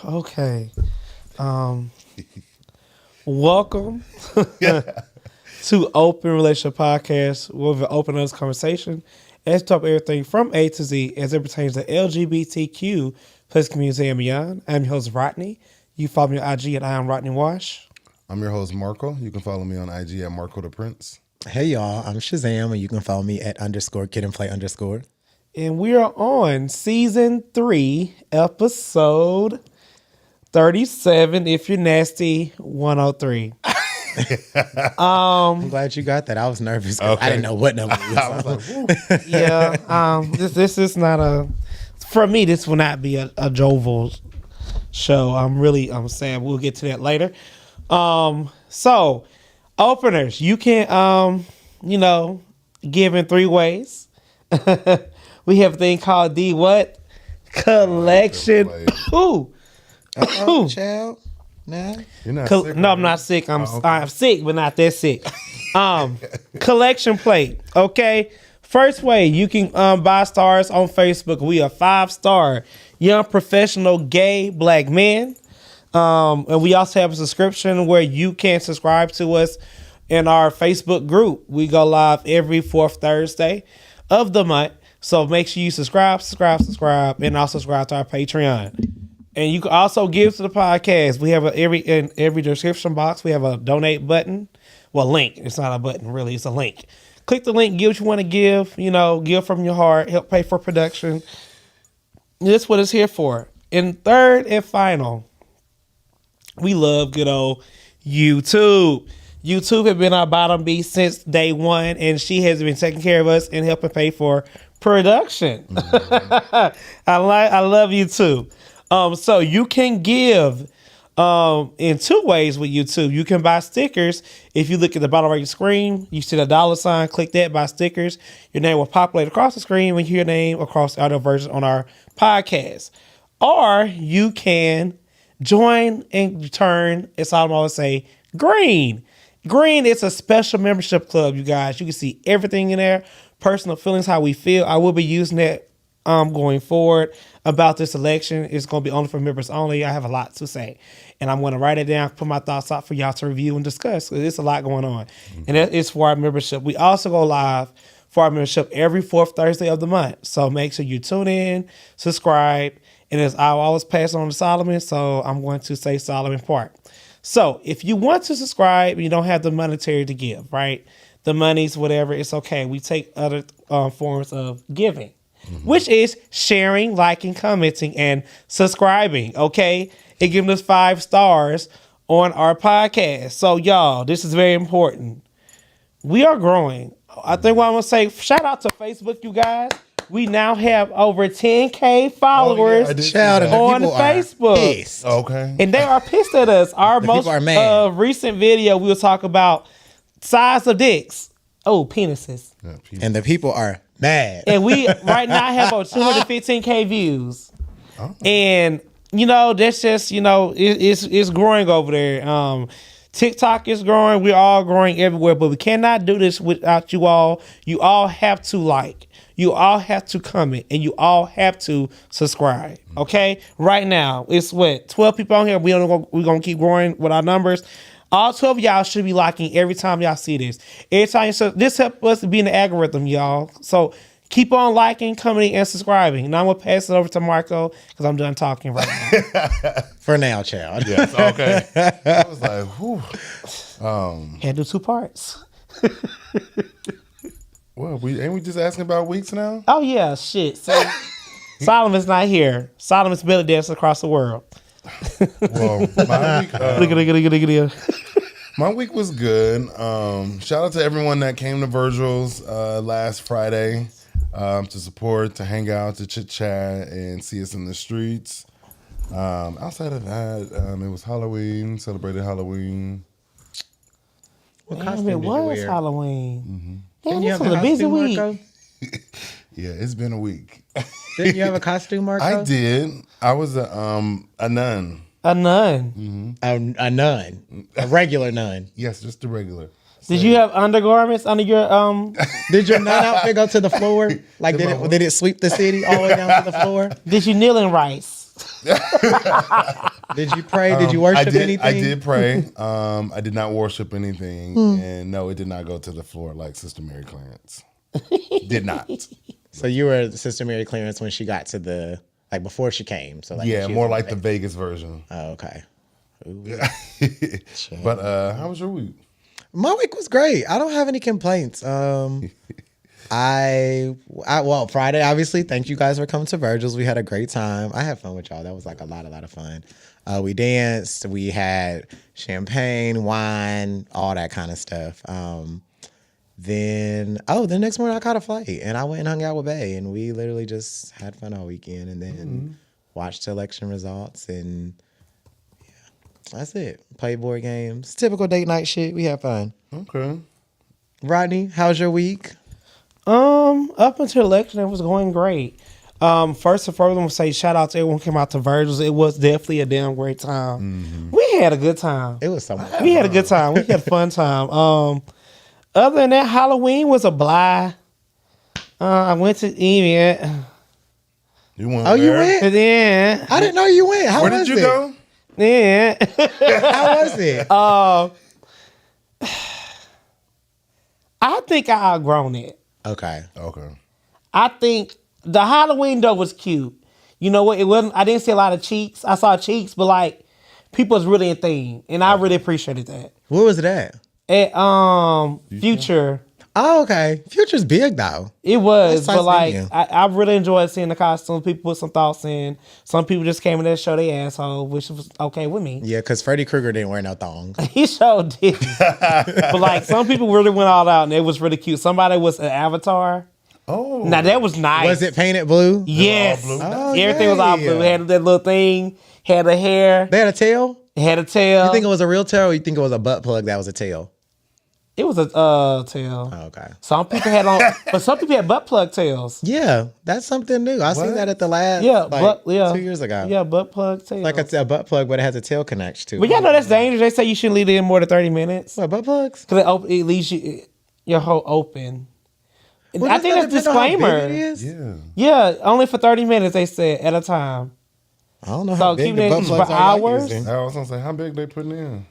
Okay. Welcome to Open Relationship Podcast. We'll have an open honest conversation as to talk about everything from A to Z as it pertains to LGBTQ plus community and beyond. I'm your host, Rodney. You follow me on IG at I am Rodney Wash. I'm your host, Marco. You can follow me on IG at Marco DePrence. Hey, y'all. I'm Shazam, and you can follow me at _kid_and_play_. And we are on season 3, episode 37. If you're nasty, 103. I'm glad you got that. I was nervous because I didn't know what number it was. I was like, Yeah. This is not a. For me, this will not be a jovial show. I'm sad. We'll get to that later. So openers, you can give in 3 ways. We have a thing called the what? Collection. Ooh. Child. Nah. You're not sick, No, I'm not sick. I'm sick, but not that sick. Collection plate. Okay. First way, you can buy stars on Facebook. We are 5-star young professional gay black men. And we also have a subscription where you can subscribe to us in our Facebook group. We go live every 4th Thursday of the month. So make sure you subscribe, and also subscribe to our Patreon. And you can also give to the podcast. We have in every description box, we have a donate button. Well, link. It's not a button, really. It's a link. Click the link, give what you want to give. Give from your heart, help pay for production. That's what it's here for. And third and final, we love good old YouTube. YouTube has been our bottom beast since day one, and she has been taking care of us and helping pay for production. Mm-hmm. I love YouTube. So you can give in 2 ways with YouTube. You can buy stickers. If you look at the bottom of your screen, you see the $sign. Click that, buy stickers. Your name will populate across the screen when you hear your name across the audio version on our podcast. Or you can join and turn, as I always say, green. Green is a special membership club, you guys. You can see everything in there. Personal feelings, how we feel. I will be using that going forward about this election. It's going to be only for members only. I have a lot to say. And I'm going to write it down, put my thoughts out for y'all to review and discuss. There's a lot going on. Mm-hmm. And that is for our membership. We also go live for our membership every 4th Thursday of the month. So make sure you tune in, subscribe. And as I always pass on to Solomon, so I'm going to say Solomon part. So if you want to subscribe, you don't have the monetary to give, right? The money's whatever, it's okay. We take other forms of giving, which is sharing, liking, commenting, and subscribing, okay? It gives us 5 stars on our podcast. So y'all, this is very important. We are growing. I think what I'm going to say, shout out to Facebook, you guys. We now have over 10K followers on Facebook. Okay. And they are pissed at us. Our most recent video, we will talk about size of dicks. Oh, penises. Yeah, and the people are mad. And we right now have over 215K views. Oh. And, that's just, it's growing over there. TikTok is growing. We're all growing everywhere. But we cannot do this without you all. You all have to like. You all have to comment, and you all have to subscribe, okay? Right now, it's 12 people on here. We're going to keep growing with our numbers. All 12 of y'all should be liking every time y'all see this. Every time, so this helps us to be in the algorithm, y'all. So keep on liking, commenting, and subscribing. Now I'm going to pass it over to Marco because I'm done talking right now. For now, child. Yes, okay. I was like, whew. Can't do 2 parts. Well, ain't we just asking about weeks now? Oh, yeah, shit. So, Solomon's not here. Solomon's belly dancing across the world. Well, my week was good. Shout out to everyone that came to Virgil's last Friday to support, to hang out, to chit-chat, and see us in the streets. Outside of that, it was Halloween, celebrated Halloween. What costume did you wear? Halloween. Mm-hmm. Didn't you have a busy week. Marco? Yeah, it's been a week. Didn't you have a costume, Marco? I did. I was a nun. A nun? Mm-hmm. A nun. A regular nun. Yes, just a regular. Did you have undergarments under your Did your nun outfit go to the floor? Like did it sweep the city all the way down to the floor? Did you kneel in rice? Did you pray? Did you worship anything? I did pray. I did not worship anything, and no, it did not go to the floor like Sister Mary Clarence. Did not. So you were Sister Mary Clarence when she got to the before she came. So Yeah, more like the Vegas version. Oh, okay. Ooh. But how was your week? My week was great. I don't have any complaints. Well, Friday, obviously, thank you guys for coming to Virgil's. We had a great time. I had fun with y'all. That was like a lot of fun. We danced. We had champagne, wine, all that kind of stuff. Then the next morning I caught a flight and I went and hung out with Bae and we literally just had fun all weekend and then watched the election results and that's it. Played board games. Typical date night shit. We had fun. Okay. Rodney, how's your week? Up until election, it was going great. First and foremost, I'm gonna say shout out to everyone who came out to Virgil's. It was definitely a damn great time. We had a good time. It was so much fun. We had a good time. We had a fun time. Other than that, Halloween was a blie. I went to event. You went? Oh, you where? went? And then I didn't know you went. How Where was did you it? go? Yeah. How was it? I think I outgrown it. Okay. I think the Halloween though was cute. You know what? It wasn't. I didn't see a lot of cheeks. I saw cheeks, but like people was really a thing, and I really appreciated that. Where was it at? At Future. Oh, okay. Future's big though. It was, Nice but like venue. I really enjoyed seeing the costumes. People put some thoughts in. Some people just came in there to show their asshole, which was okay with me. Yeah, because Freddy Krueger didn't wear no thongs. He showed did. But like some people really went all out and it was really cute. Somebody was an avatar. Oh. Now that was nice. Was it painted blue? Yes. All blue? Oh, Everything was all yeah. blue. Had that little thing, had a hair, They had a tail? had a tail. You think it was a real tail or you think it was a butt plug that was a tail? It was a tail. Oh, okay. Some people had on, but some people had butt plug tails. Yeah, that's something new. I seen that at the last, Yeah, 2 years ago. Yeah, butt plug tails. Like a butt plug, but it has a tail connection to. But y'all know that's dangerous. They say you shouldn't leave it in more than 30 minutes. What, butt plugs? Because it leaves your hole open. Well, I think that's doesn't that depend on how disclaimer. big it is? Yeah. Yeah, only for 30 minutes, they said, at a time. I don't know So how big keep the it butt plugs for are y'all hours? using. I was gonna say, how big they putting in?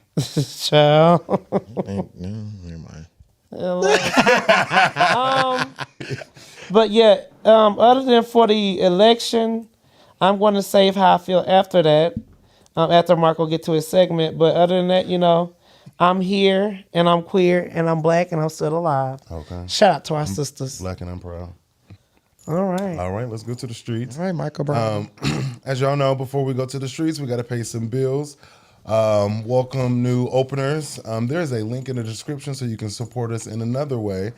Child. No, never mind. But yeah, other than for the election, I'm going to save how I feel after that. After Mark will get to his segment. But other than that, you know, I'm here and I'm queer and I'm black and I'm still alive. Okay. Shout out to our sisters. Black and I'm proud. All right. All right, let's go to the streets. All right, Michael Brown. As y'all know, before we go to the streets, we got to pay some bills. Welcome new openers. There's a link in the description so you can support us in another way.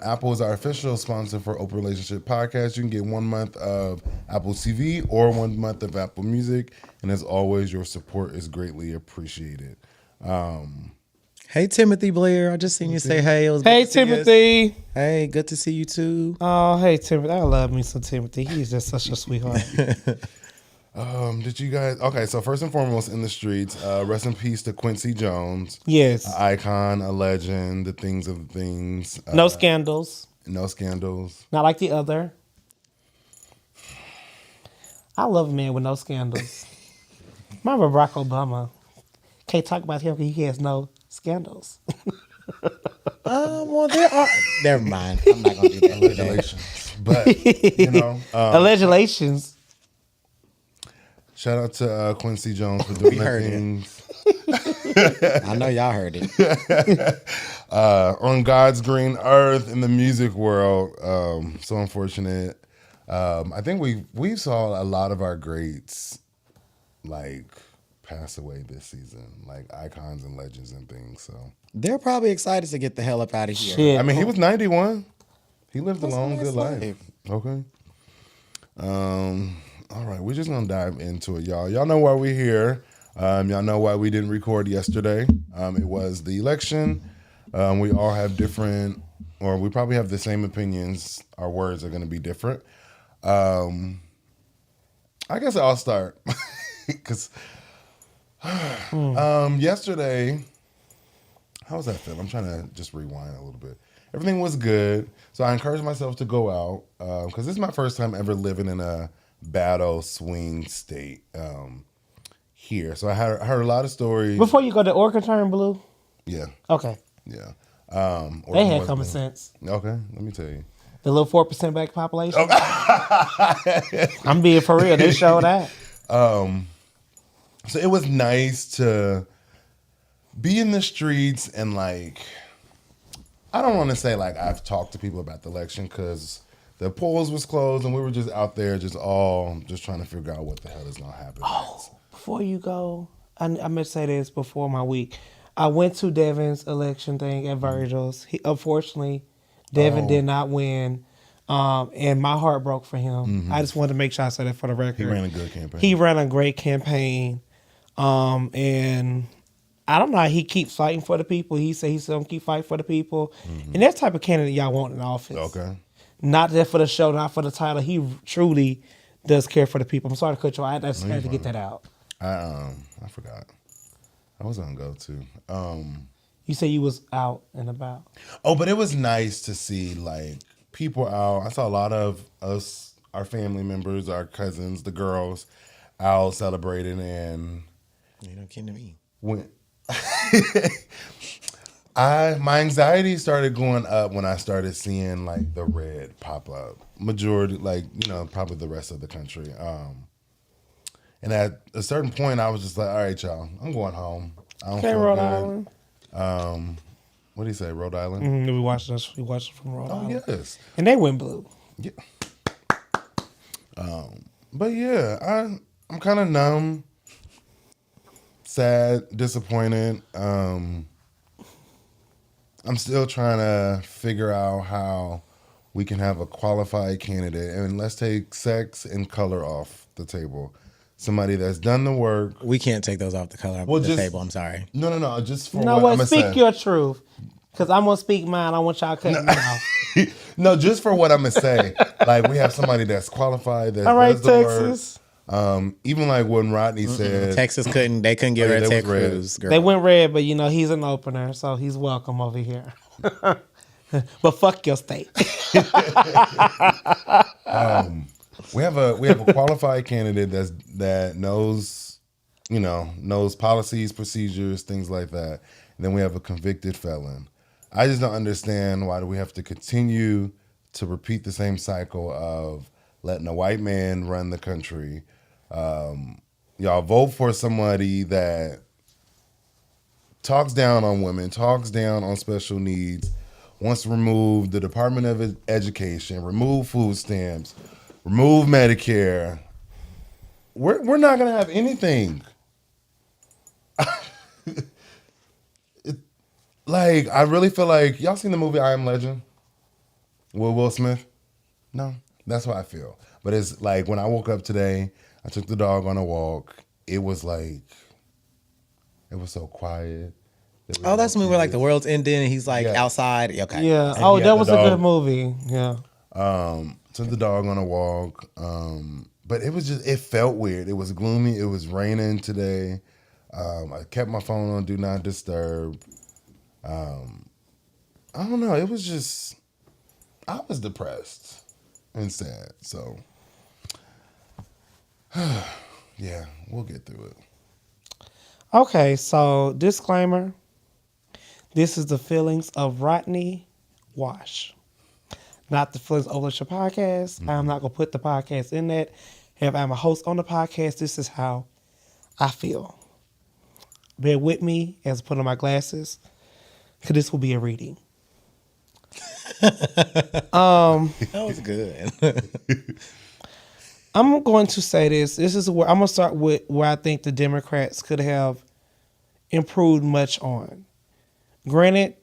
Apple is our official sponsor for Open Relationship Podcast. You can get 1 month of Apple TV or 1 month of Apple Music. And as always, your support is greatly appreciated. Hey, Timothy Blair. I just seen you say hey. It was Hey, good to see us. Timothy. Hey, good to see you too. Oh, hey, Timothy. I love me some Timothy. He's just such a sweetheart. Did you guys? Okay, so first and foremost, in the streets, rest in peace to Quincy Jones. Yes. An icon, a legend, the things of the things. No scandals. No scandals. Not like the other. I love a man with no scandals. Remember Barack Obama. Can't talk about him because he has no scandals. Well, there are. Never mind. I'm not gonna do that. Congratulations. But, you know, Allegedlations. shout out to Quincy Jones for doing We the heard it. things. I know y'all heard it. On God's green earth in the music world. So unfortunate. I think we saw a lot of our greats like pass away this season, like icons and legends and things. So They're probably excited to get the hell up out of here. Shit. I mean, he was 91. He lived a long, nice good life. life. Okay. All right, we're just gonna dive into it, y'all. Y'all know why we're here. Y'all know why we didn't record yesterday. It was the election. We all have different, or we probably have the same opinions. Our words are gonna be different. I guess I'll start because yesterday, how was that feel? I'm trying to just rewind a little bit. Everything was good, so I encouraged myself to go out because this is my first time ever living in a battle swing state here. So I heard a lot of stories. Before you go, the orca turned blue? Yeah. Okay. Yeah. They had common sense. Okay, let me tell you. The little 4% black population. I'm being for real. They show that. So it was nice to be in the streets and like, I don't want to say like I've talked to people about the election because the polls was closed and we were just out there just trying to figure out what the hell is going to happen. Oh, before you go, I meant to say this before my week. I went to Devin's election thing at Virgil's. Unfortunately, Devin did not win. And my heart broke for him. Mm-hmm. I just wanted to make sure I said that for the record. He ran a good campaign. He ran a great campaign. And I don't know how he keeps fighting for the people. He said he's going to keep fighting for the people. Mm-hmm. And that type of candidate y'all want in office. Okay. Not there for the show, not for the title. He truly does care for the people. I'm sorry to cut you off. I just had to get that out. I forgot. I was going to go too. You said you was out and about. Oh, but it was nice to see like people out. I saw a lot of us, our family members, our cousins, the girls out celebrating, and you know, kidding me. When my anxiety started going up when I started seeing like the red pop up. Majority, like, you know, probably the rest of the country. And at a certain point, I was just like, all right, y'all, I'm going home. I don't feel Rhode good. Island. What do you say, Rhode Island? Mm-hmm. We watched it from Rhode Island. Oh, yes. And they went blue. Yeah. But yeah, I'm kind of numb, sad, disappointed. I'm still trying to figure out how we can have a qualified candidate. And let's take sex and color off the table. Somebody that's done the work. We can't take those off the table. I'm sorry. No. Just for what I'm speak your truth. Because I'm going to speak mine. I want y'all cutting me off. No, just for what I'm going to say. Like, we have somebody that's qualified. That all right, does the Texas. Work. Even like when Rodney said. Texas couldn't get rid of Ted Cruz. Girl. They went red, but you know, he's an opener. So he's welcome over here. But fuck your state. We have a qualified candidate that knows policies, procedures, things like that. And then we have a convicted felon. I just don't understand why do we have to continue to repeat the same cycle of letting a white man run the country. Y'all vote for somebody that talks down on women, talks down on special needs, wants to remove the Department of Education, remove food stamps, remove Medicare. We're not gonna have anything. Like, I really feel like y'all seen the movie I Am Legend with Will Smith? No, that's how I feel. But it's like when I woke up today, I took the dog on a walk. It was so quiet. That's the movie where like the world's ending and he's like outside. Okay. Yeah. Oh, that was a good movie. Yeah. Took the dog on a walk. But it felt weird. It was gloomy. It was raining today. I kept my phone on Do Not Disturb. I don't know. It was just, I was depressed and sad. So, yeah, we'll get through it. Okay, so disclaimer. This is the feelings of Rodney Wash. Not the feelings of the podcast. Mm-hmm. I'm not going to put the podcast in that. If I'm a host on the podcast, this is how I feel. Bear with me as I put on my glasses. Because this will be a reading. That was good. I'm going to say this. This is where I'm going to start with where I think the Democrats could have improved much on. Granted,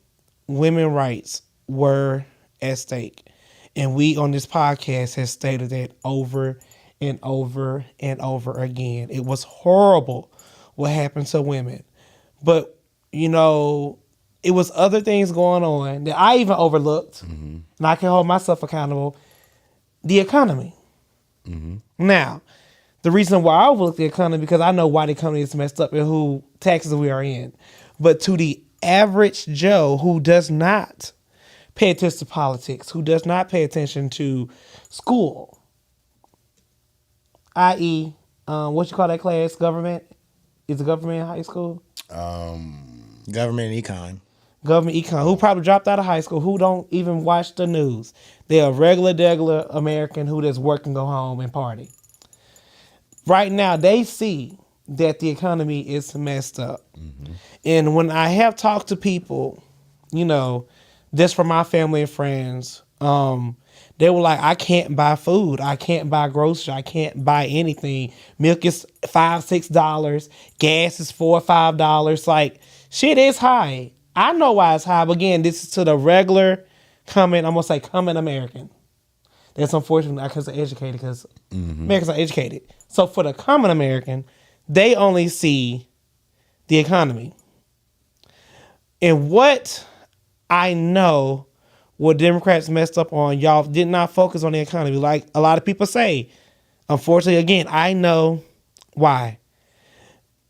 women's rights were at stake. And we on this podcast has stated that over and over and over again. It was horrible what happened to women. But, you know, it was other things going on that I even overlooked, and I can hold myself accountable. The economy. Mm-hmm. Now, the reason why I overlooked the economy because I know why the economy is messed up and who taxes we are in. But to the average Joe who does not pay attention to politics, who does not pay attention to school, i.e., what you call that class? Government? Is it government in high school? Government and econ. Government econ, who probably dropped out of high school, who don't even watch the news. They're a regular American who just work and go home and party. Right now, they see that the economy is messed up. Mm-hmm. And when I have talked to people, just from my family and friends, they were like, I can't buy food. I can't buy groceries. I can't buy anything. Milk is $5, $6. Gas is $4 or $5. Like, shit is high. I know why it's high, but again, this is to the regular coming American. That's unfortunate because they're educated, because Americans are educated. So for the common American, they only see the economy. And what I know what Democrats messed up on, y'all did not focus on the economy like a lot of people say. Unfortunately, again, I know why.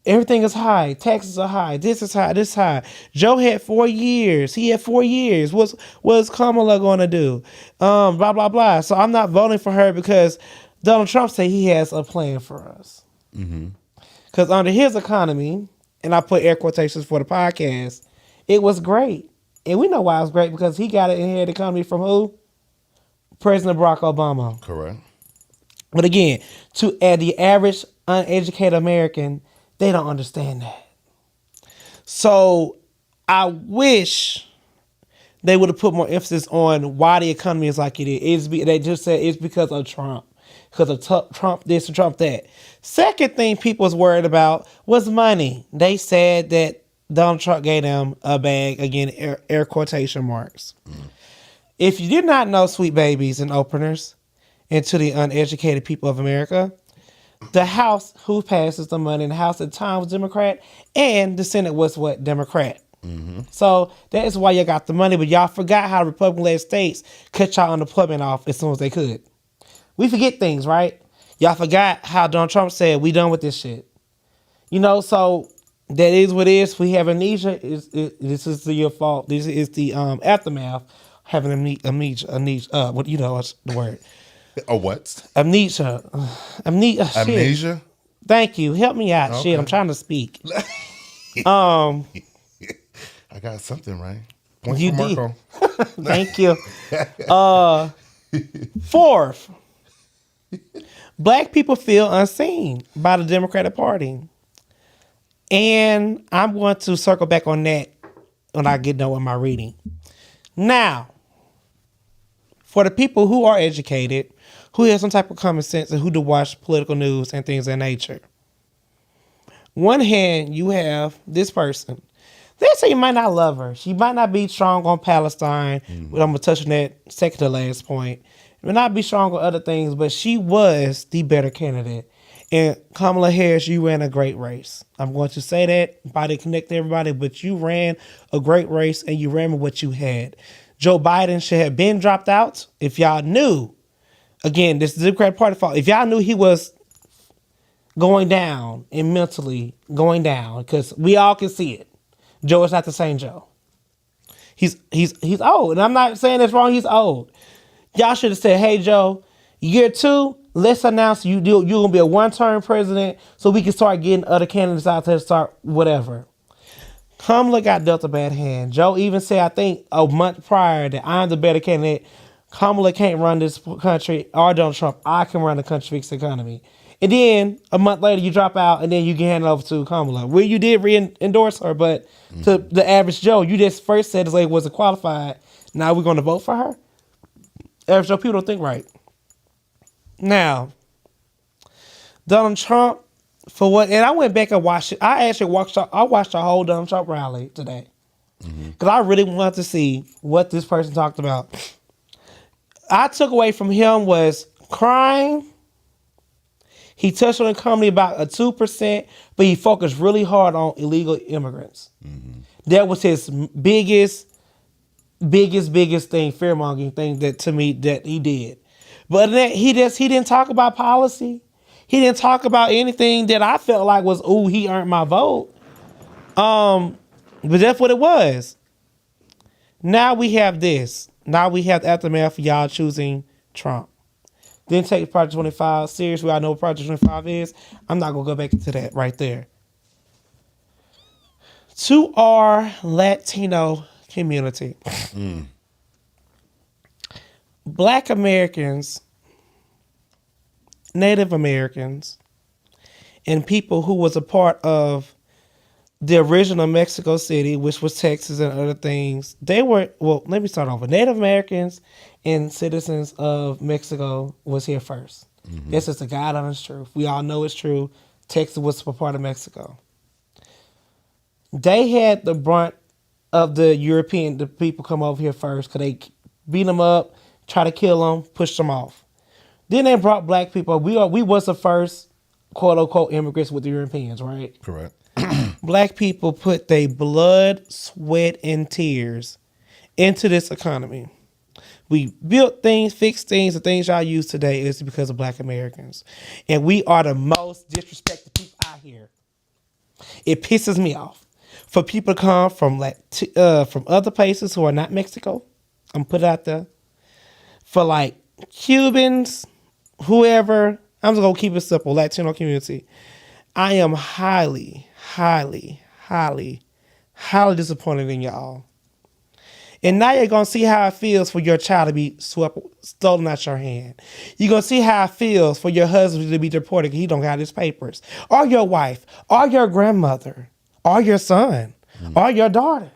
Everything is high. Taxes are high. This is high. This is high. Joe had 4 years. He had 4 years. What's Kamala going to do? Blah, blah, blah. So I'm not voting for her because Donald Trump said he has a plan for us. Because under his economy, and I put air quotations for the podcast, it was great. And we know why it was great, because he got it in here, the economy from who? President Barack Obama. Correct. But again, to the average uneducated American, they don't understand that. So I wish they would have put more emphasis on why the economy is like it is. They just said it's because of Trump. Because of Trump this and Trump that. Second thing people was worried about was money. They said that Donald Trump gave them a bag, again, air quotation marks. If you did not know, sweet babies and openers, and to the uneducated people of America, the House, who passes the money in the House at the time, was Democrat, and the Senate was what? Democrat. So that is why y'all got the money, but y'all forgot how Republican-led states cut y'all unemployment off as soon as they could. We forget things, right? Y'all forgot how Donald Trump said, we done with this shit. So that is what it is. We have amnesia. This is your fault. This is the aftermath. Having amnesia. What's the word? A what? Amnesia. Amnesia? Thank you. Help me out. Okay. Shit, I'm trying to speak. I got something right. Point You for did. Marco. Thank you. Fourth, Black people feel unseen by the Democratic Party. And I'm going to circle back on that when I get done with my reading. Now, for the people who are educated, who have some type of common sense, and who do watch political news and things of that nature. One hand, you have this person. They say you might not love her. She might not be strong on Palestine. But I'm going to touch on that second to last point. May not be strong on other things, but she was the better candidate. And Kamala Harris, you ran a great race. I'm going to say that by to connect everybody, but you ran a great race and you ran with what you had. Joe Biden should have been dropped out. If y'all knew, again, this is the Democratic Party fault. If y'all knew he was going down and mentally going down, because we all can see it. Joe is not the same Joe. He's old, and I'm not saying that's wrong. He's old. Y'all should have said, "Hey, Joe, year 2, let's announce you're gonna be a one-term president, so we can start getting other candidates out there to start whatever." Kamala got dealt a bad hand. Joe even said, I think a month prior, that I'm the better candidate. Kamala can't run this country, or Donald Trump. I can run the country, fix the economy. And then a month later, you drop out, and then you get handed over to Kamala. Well, you did re-endorse her, but to the average Joe, you just first said this lady wasn't qualified. Now we're going to vote for her? Average Joe, people don't think right. Now, Donald Trump, for what? And I went back and watched it. I watched the whole Donald Trump rally today. Because I really wanted to see what this person talked about. I took away from him was crime. He touched on the economy about a 2%, but he focused really hard on illegal immigrants. That was his biggest thing, fear-mongering thing that he did. But then he didn't talk about policy. He didn't talk about anything that I felt like was, ooh, he earned my vote. But that's what it was. Now we have this. Now we have the aftermath for y'all choosing Trump. Didn't take Project 25 serious. We all know what Project 25 is. I'm not going to go back into that right there. To our Latino community, Black Americans, Native Americans, and people who was a part of the original Mexico City, which was Texas and other things, they were, well, let me start over. Native Americans and citizens of Mexico was here first. This is the God honest truth. We all know it's true. Texas was a part of Mexico. They had the brunt of the people come over here first because they beat them up, try to kill them, push them off. Then they brought black people. We was the first quote unquote immigrants with the Europeans, right? Correct. Black people put their blood, sweat, and tears into this economy. We built things, fixed things, the things y'all use today is because of Black Americans. And we are the most disrespected people out here. It pisses me off for people to come from from other places who are not Mexico. I'm put it out there. For like Cubans, whoever, I'm just gonna keep it simple, Latino community. I am highly, highly, highly, highly disappointed in y'all. And now you're gonna see how it feels for your child to be stolen out your hand. You're gonna see how it feels for your husband to be deported because he don't got his papers. Or your wife, or your grandmother, or your son, or your daughter,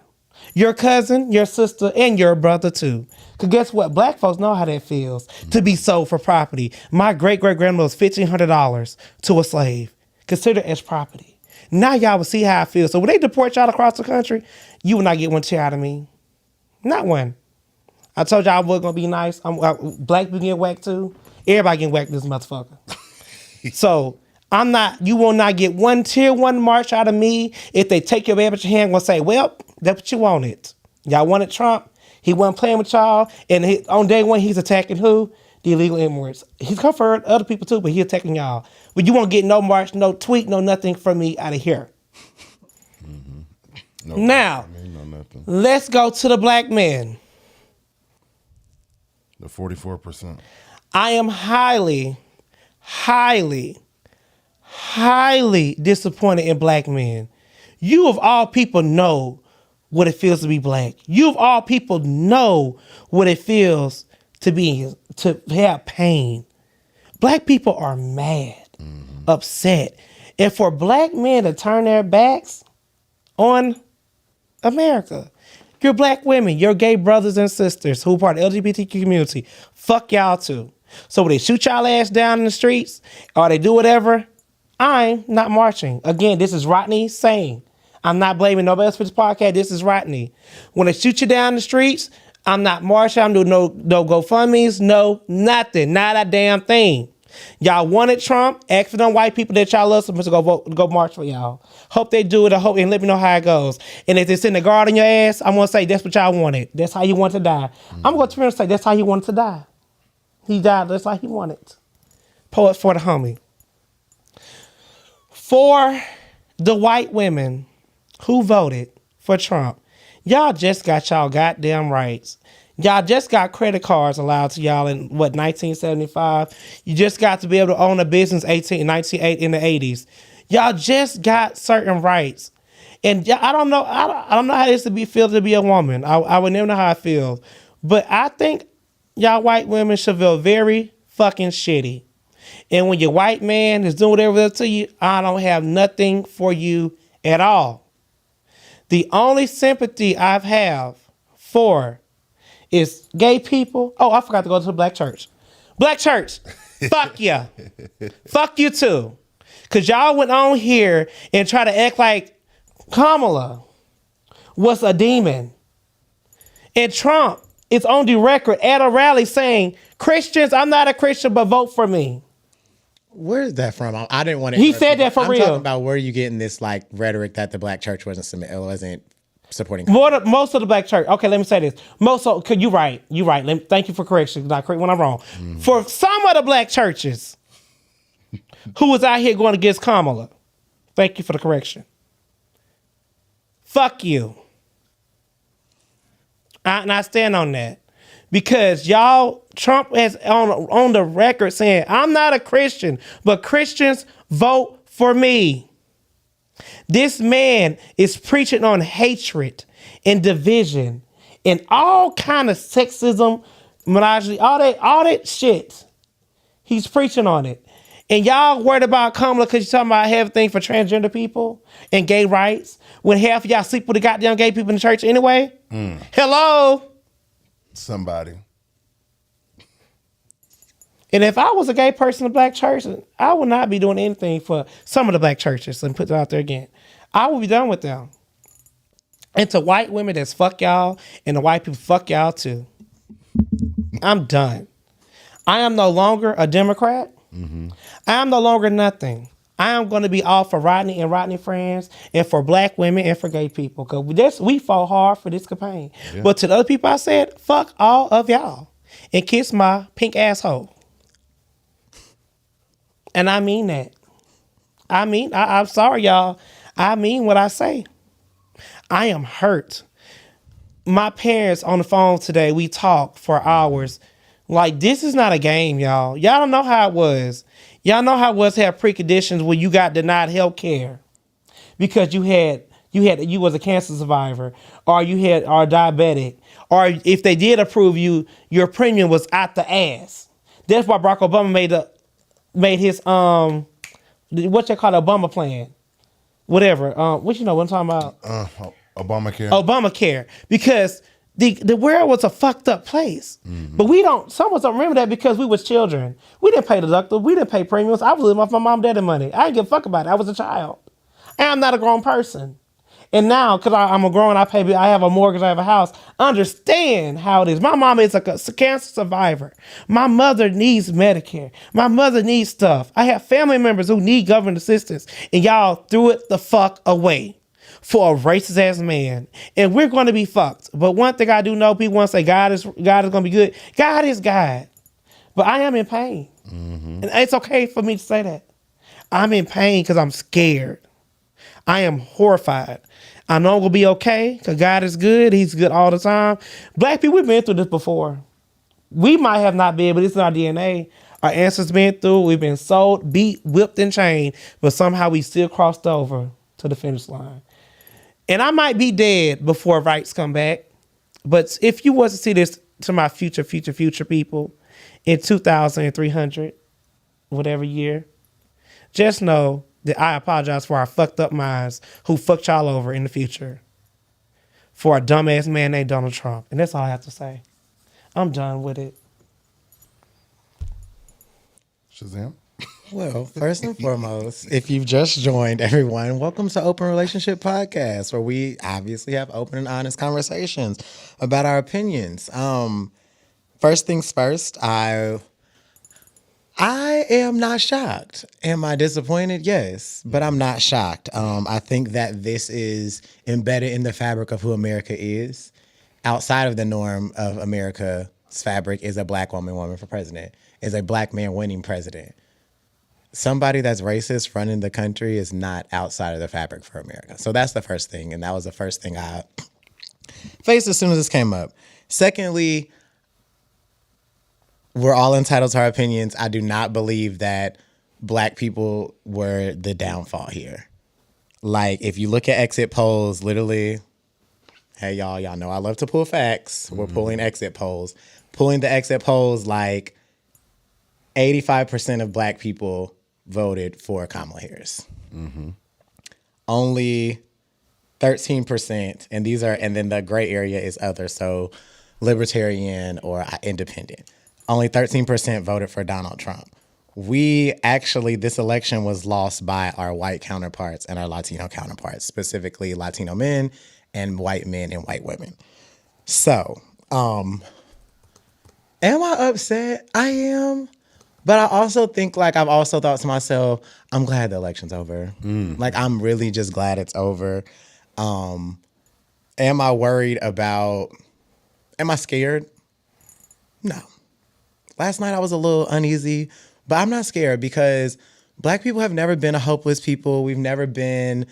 your cousin, your sister, and your brother too. Because guess what? Black folks know how that feels to be sold for property. My great-great-grandmother was $1,500 to a slave, considered as property. Now y'all will see how it feels. So when they deport y'all across the country, you will not get one tear out of me. Not one. I told y'all I was going to be nice. Black people get whacked too. Everybody getting whacked this motherfucker. So you will not get one tier one march out of me. If they take your baby at your hand, will say, well, that's what you wanted. Y'all wanted Trump. He wasn't playing with y'all. And on day one, he's attacking who? The illegal immigrants. He's come for other people too, but he's attacking y'all. But you won't get no march, no tweet, no nothing from me out of here. No, now, let's go to the black men. The 44%. I am highly, highly, highly disappointed in black men. You of all people know what it feels to be black. You of all people know what it feels to have pain. Black people are mad, upset. And for black men to turn their backs on America, your black women, your gay brothers and sisters who are part of the LGBTQ community, fuck y'all too. So when they shoot y'all ass down in the streets or they do whatever, I'm not marching. Again, this is Rodney saying, I'm not blaming nobody else for this podcast. This is Rodney. When they shoot you down the streets, I'm not marching. I'm doing no GoFundMes, no nothing, not a damn thing. Y'all wanted Trump. Ask for them white people that y'all love supposed to go march for y'all. Hope they do it. I hope and let me know how it goes. And if they send a guard on your ass, I'm gonna say that's what y'all wanted. That's how you want to die. I'm gonna turn and say that's how he wanted to die. He died. That's how he wanted. Poet for the homie. For the white women who voted for Trump, y'all just got y'all goddamn rights. Y'all just got credit cards allowed to y'all in, 1975? You just got to be able to own a business 1980 in the 80s. Y'all just got certain rights. And I don't know how this feel to be a woman. I would never know how I feel. But I think y'all white women should feel very fucking shitty. And when your white man is doing whatever to you, I don't have nothing for you at all. The only sympathy I have for is gay people. Oh, I forgot to go to the black church. Black church, fuck ya. Fuck you too. Because y'all went on here and try to act like Kamala was a demon. And Trump is on the record at a rally saying, Christians, I'm not a Christian, but vote for me. Where's that from? I didn't want to. He said that for real. I'm talking about where you getting this like rhetoric that the black church wasn't supporting. Most of the black church. Okay, let me say this. You're right. Thank you for correction. Not correct when I'm wrong. For some of the black churches who was out here going against Kamala, thank you for the correction. Fuck you. And I stand on that. because Trump has on the record saying, I'm not a Christian, but Christians vote for me. This man is preaching on hatred and division and all kind of sexism, misogyny, all that shit. He's preaching on it. And y'all worried about Kamala because you're talking about everything for transgender people and gay rights when half of y'all sleep with the goddamn gay people in the church anyway? Hello? Somebody. And if I was a gay person in a black church, I would not be doing anything for some of the black churches and put it out there again. I would be done with them. And to white women that's fuck y'all and the white people fuck y'all too. I'm done. I am no longer a Democrat. I am no longer nothing. I am going to be all for Rodney and Rodney friends and for black women and for gay people. Because we fought hard for this campaign. Yeah. But to the other people I said, fuck all of y'all. And kiss my pink asshole. And I mean that. I'm sorry, y'all. I mean what I say. I am hurt. My parents on the phone today, we talked for hours. Like, this is not a game, y'all. Y'all don't know how it was. Y'all know how it was to have preconditions when you got denied health care because you was a cancer survivor, or you are diabetic, or if they did approve you, your premium was out the ass. That's why Barack Obama made his what you call it, Obama plan, whatever. What you know what I'm talking about? Obamacare, because the world was a fucked up place. But some of us don't remember that because we was children. We didn't pay deductibles. We didn't pay premiums. I was living off my mom and daddy money. I didn't give a fuck about it. I was a child. And I'm not a grown person. And now, because I'm a grown, I have a mortgage, I have a house, I understand how it is. My mom is a cancer survivor. My mother needs Medicare. My mother needs stuff. I have family members who need government assistance. And y'all threw it the fuck away for a racist ass man. And we're going to be fucked. But one thing I do know, people want to say God is going to be good. God is God. But I am in pain. And it's okay for me to say that. I'm in pain because I'm scared. I am horrified. I know I'm going to be okay because God is good. He's good all the time. Black people, we've been through this before. We might have not been, but it's in our DNA. Our ancestors been through. We've been sold, beat, whipped, and chained, but somehow we still crossed over to the finish line. And I might be dead before rights come back. But if you was to see this to my future people in 2300, whatever year, just know that I apologize for our fucked up minds who fucked y'all over in the future for a dumbass man named Donald Trump. And that's all I have to say. I'm done with it. Shazam. Well, first and foremost, if you've just joined, everyone, welcome to Open Relationship Podcast, where we obviously have open and honest conversations about our opinions. First things first, I am not shocked. Am I disappointed? Yes, but I'm not shocked. I think that this is embedded in the fabric of who America is. Outside of the norm of America's fabric is a black woman for president, is a black man winning president. Somebody that's racist running the country is not outside of the fabric for America. So that's the first thing, and that was the first thing I faced as soon as this came up. Secondly, we're all entitled to our opinions. I do not believe that black people were the downfall here. Like, if you look at exit polls, literally, hey, y'all know I love to pull facts. We're pulling exit polls. Pulling the exit polls, like 85% of black people voted for Kamala Harris. Only 13%, and then the gray area is other, so libertarian or independent. Only 13% voted for Donald Trump. This election was lost by our white counterparts and our Latino counterparts, specifically Latino men and white women. So, am I upset? I am. But I also think, like, I've also thought to myself, I'm glad the election's over. Like, I'm really just glad it's over. Am I worried am I scared? No. Last night I was a little uneasy, but I'm not scared because black people have never been a hopeless people. We've never been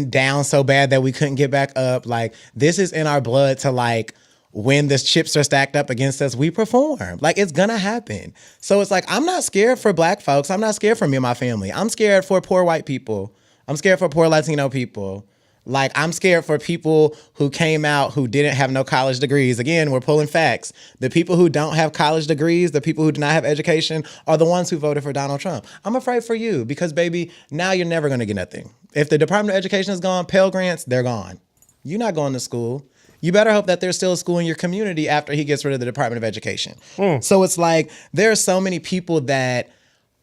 down so bad that we couldn't get back up. Like, this is in our blood to, like, when the chips are stacked up against us, we perform. Like, it's gonna happen. So it's like, I'm not scared for Black folks. I'm not scared for me and my family. I'm scared for poor white people. I'm scared for poor Latino people. Like, I'm scared for people who came out who didn't have no college degrees. Again, we're pulling facts. The people who don't have college degrees, the people who do not have education, are the ones who voted for Donald Trump. I'm afraid for you because, baby, now you're never gonna get nothing. If the Department of Education is gone, Pell Grants, they're gone. You're not going to school. You better hope that there's still a school in your community after he gets rid of the Department of Education. So it's like, there are so many people that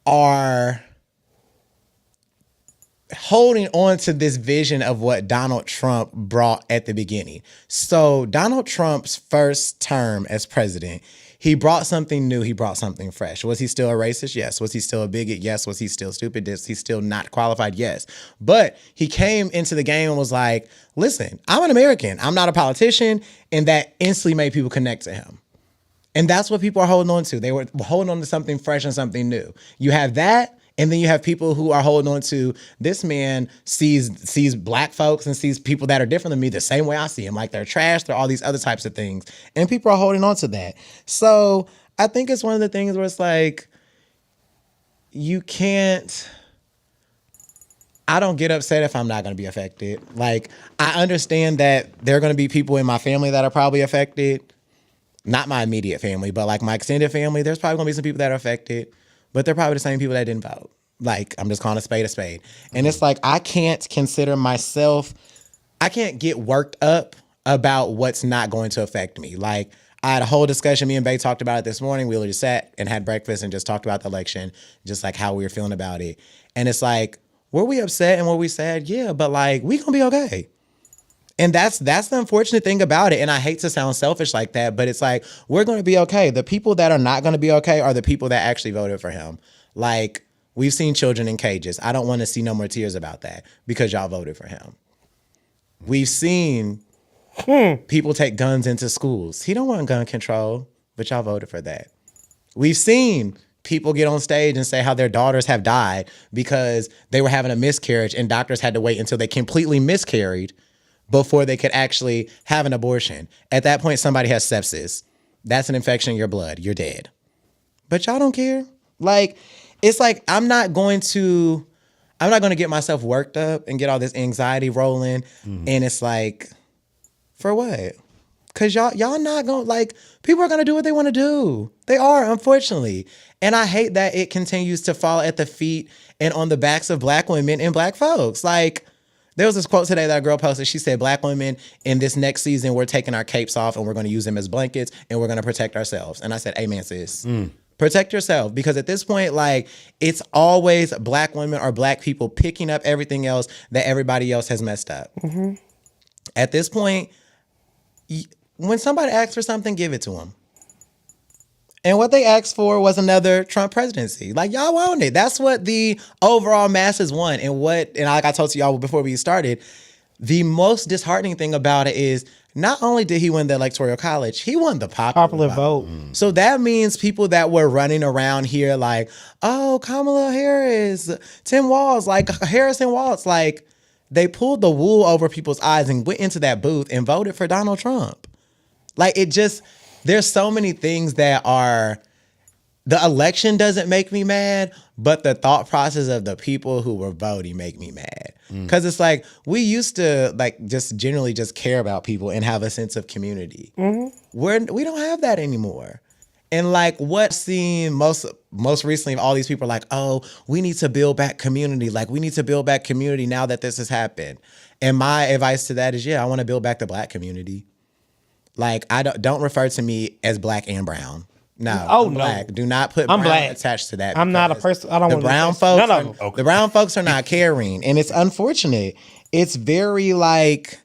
are holding on to this vision of what Donald Trump brought at the beginning. So Donald Trump's first term as president, he brought something new. He brought something fresh. Was he still a racist? Yes. Was he still a bigot? Yes. Was he still stupid? Is he still not qualified? Yes. But he came into the game and was like, listen, I'm an American. I'm not a politician. And that instantly made people connect to him. And that's what people are holding on to. They were holding on to something fresh and something new. You have that. And then you have people who are holding on to, this man sees Black folks and sees people that are different than me the same way I see them. Like, they're trash, they're all these other types of things. And people are holding on to that. So I think it's one of the things where it's like, you can't, I don't get upset if I'm not going to be affected. Like, I understand that there are going to be people in my family that are probably affected. Not my immediate family, but like my extended family, there's probably going to be some people that are affected. But they're probably the same people that didn't vote. Like, I'm just calling a spade a spade. And it's like, I can't consider myself, I can't get worked up about what's not going to affect me. Like, I had a whole discussion, me and Bae talked about it this morning. We just sat and had breakfast and just talked about the election, just like how we were feeling about it. And it's like, were we upset and were we sad? Yeah, but like, we gonna be okay. And that's the unfortunate thing about it. And I hate to sound selfish like that, but it's like, we're going to be okay. The people that are not going to be okay are the people that actually voted for him. Like, we've seen children in cages. I don't want to see no more tears about that because y'all voted for him. We've seen people take guns into schools. He don't want gun control, but y'all voted for that. We've seen people get on stage and say how their daughters have died because they were having a miscarriage and doctors had to wait until they completely miscarried before they could actually have an abortion. At that point, somebody has sepsis. That's an infection in your blood. You're dead. But y'all don't care. Like, it's like, I'm not going to get myself worked up and get all this anxiety rolling. And it's like, for what? Because y'all not going to, like, people are going to do what they want to do. They are, unfortunately. And I hate that it continues to fall at the feet and on the backs of Black women and Black folks. Like, there was this quote today that a girl posted. She said, Black women, in this next season, we're taking our capes off and we're going to use them as blankets and we're going to protect ourselves. And I said, amen, sis. Protect yourself. Because at this point, like, it's always Black women or Black people picking up everything else that everybody else has messed up. At this point, when somebody asks for something, give it to them. And what they asked for was another Trump presidency. Like, y'all want it. That's what the overall masses want. And like I told y'all before we started, the most disheartening thing about it is not only did he win the Electoral College, he won the popular vote. So that means people that were running around here like, oh, Kamala Harris, Tim Walz, like Harrison Walz, like, they pulled the wool over people's eyes and went into that booth and voted for Donald Trump. Like, it just, there's so many things that are, the election doesn't make me mad, but the thought process of the people who were voting make me mad. Because it's like, we used to, like, just generally just care about people and have a sense of community. We don't have that anymore. And like, what seen most recently, all these people are like, oh, we need to build back community. Like, we need to build back community now that this has happened. And my advice to that is, yeah, I want to build back the Black community. Like, I don't refer to me as Black and brown. No, I'm Black. Do not put brown Black attached to that. I'm not a person. I don't want brown folks. The brown folks are not caring, and it's unfortunate. It's very like,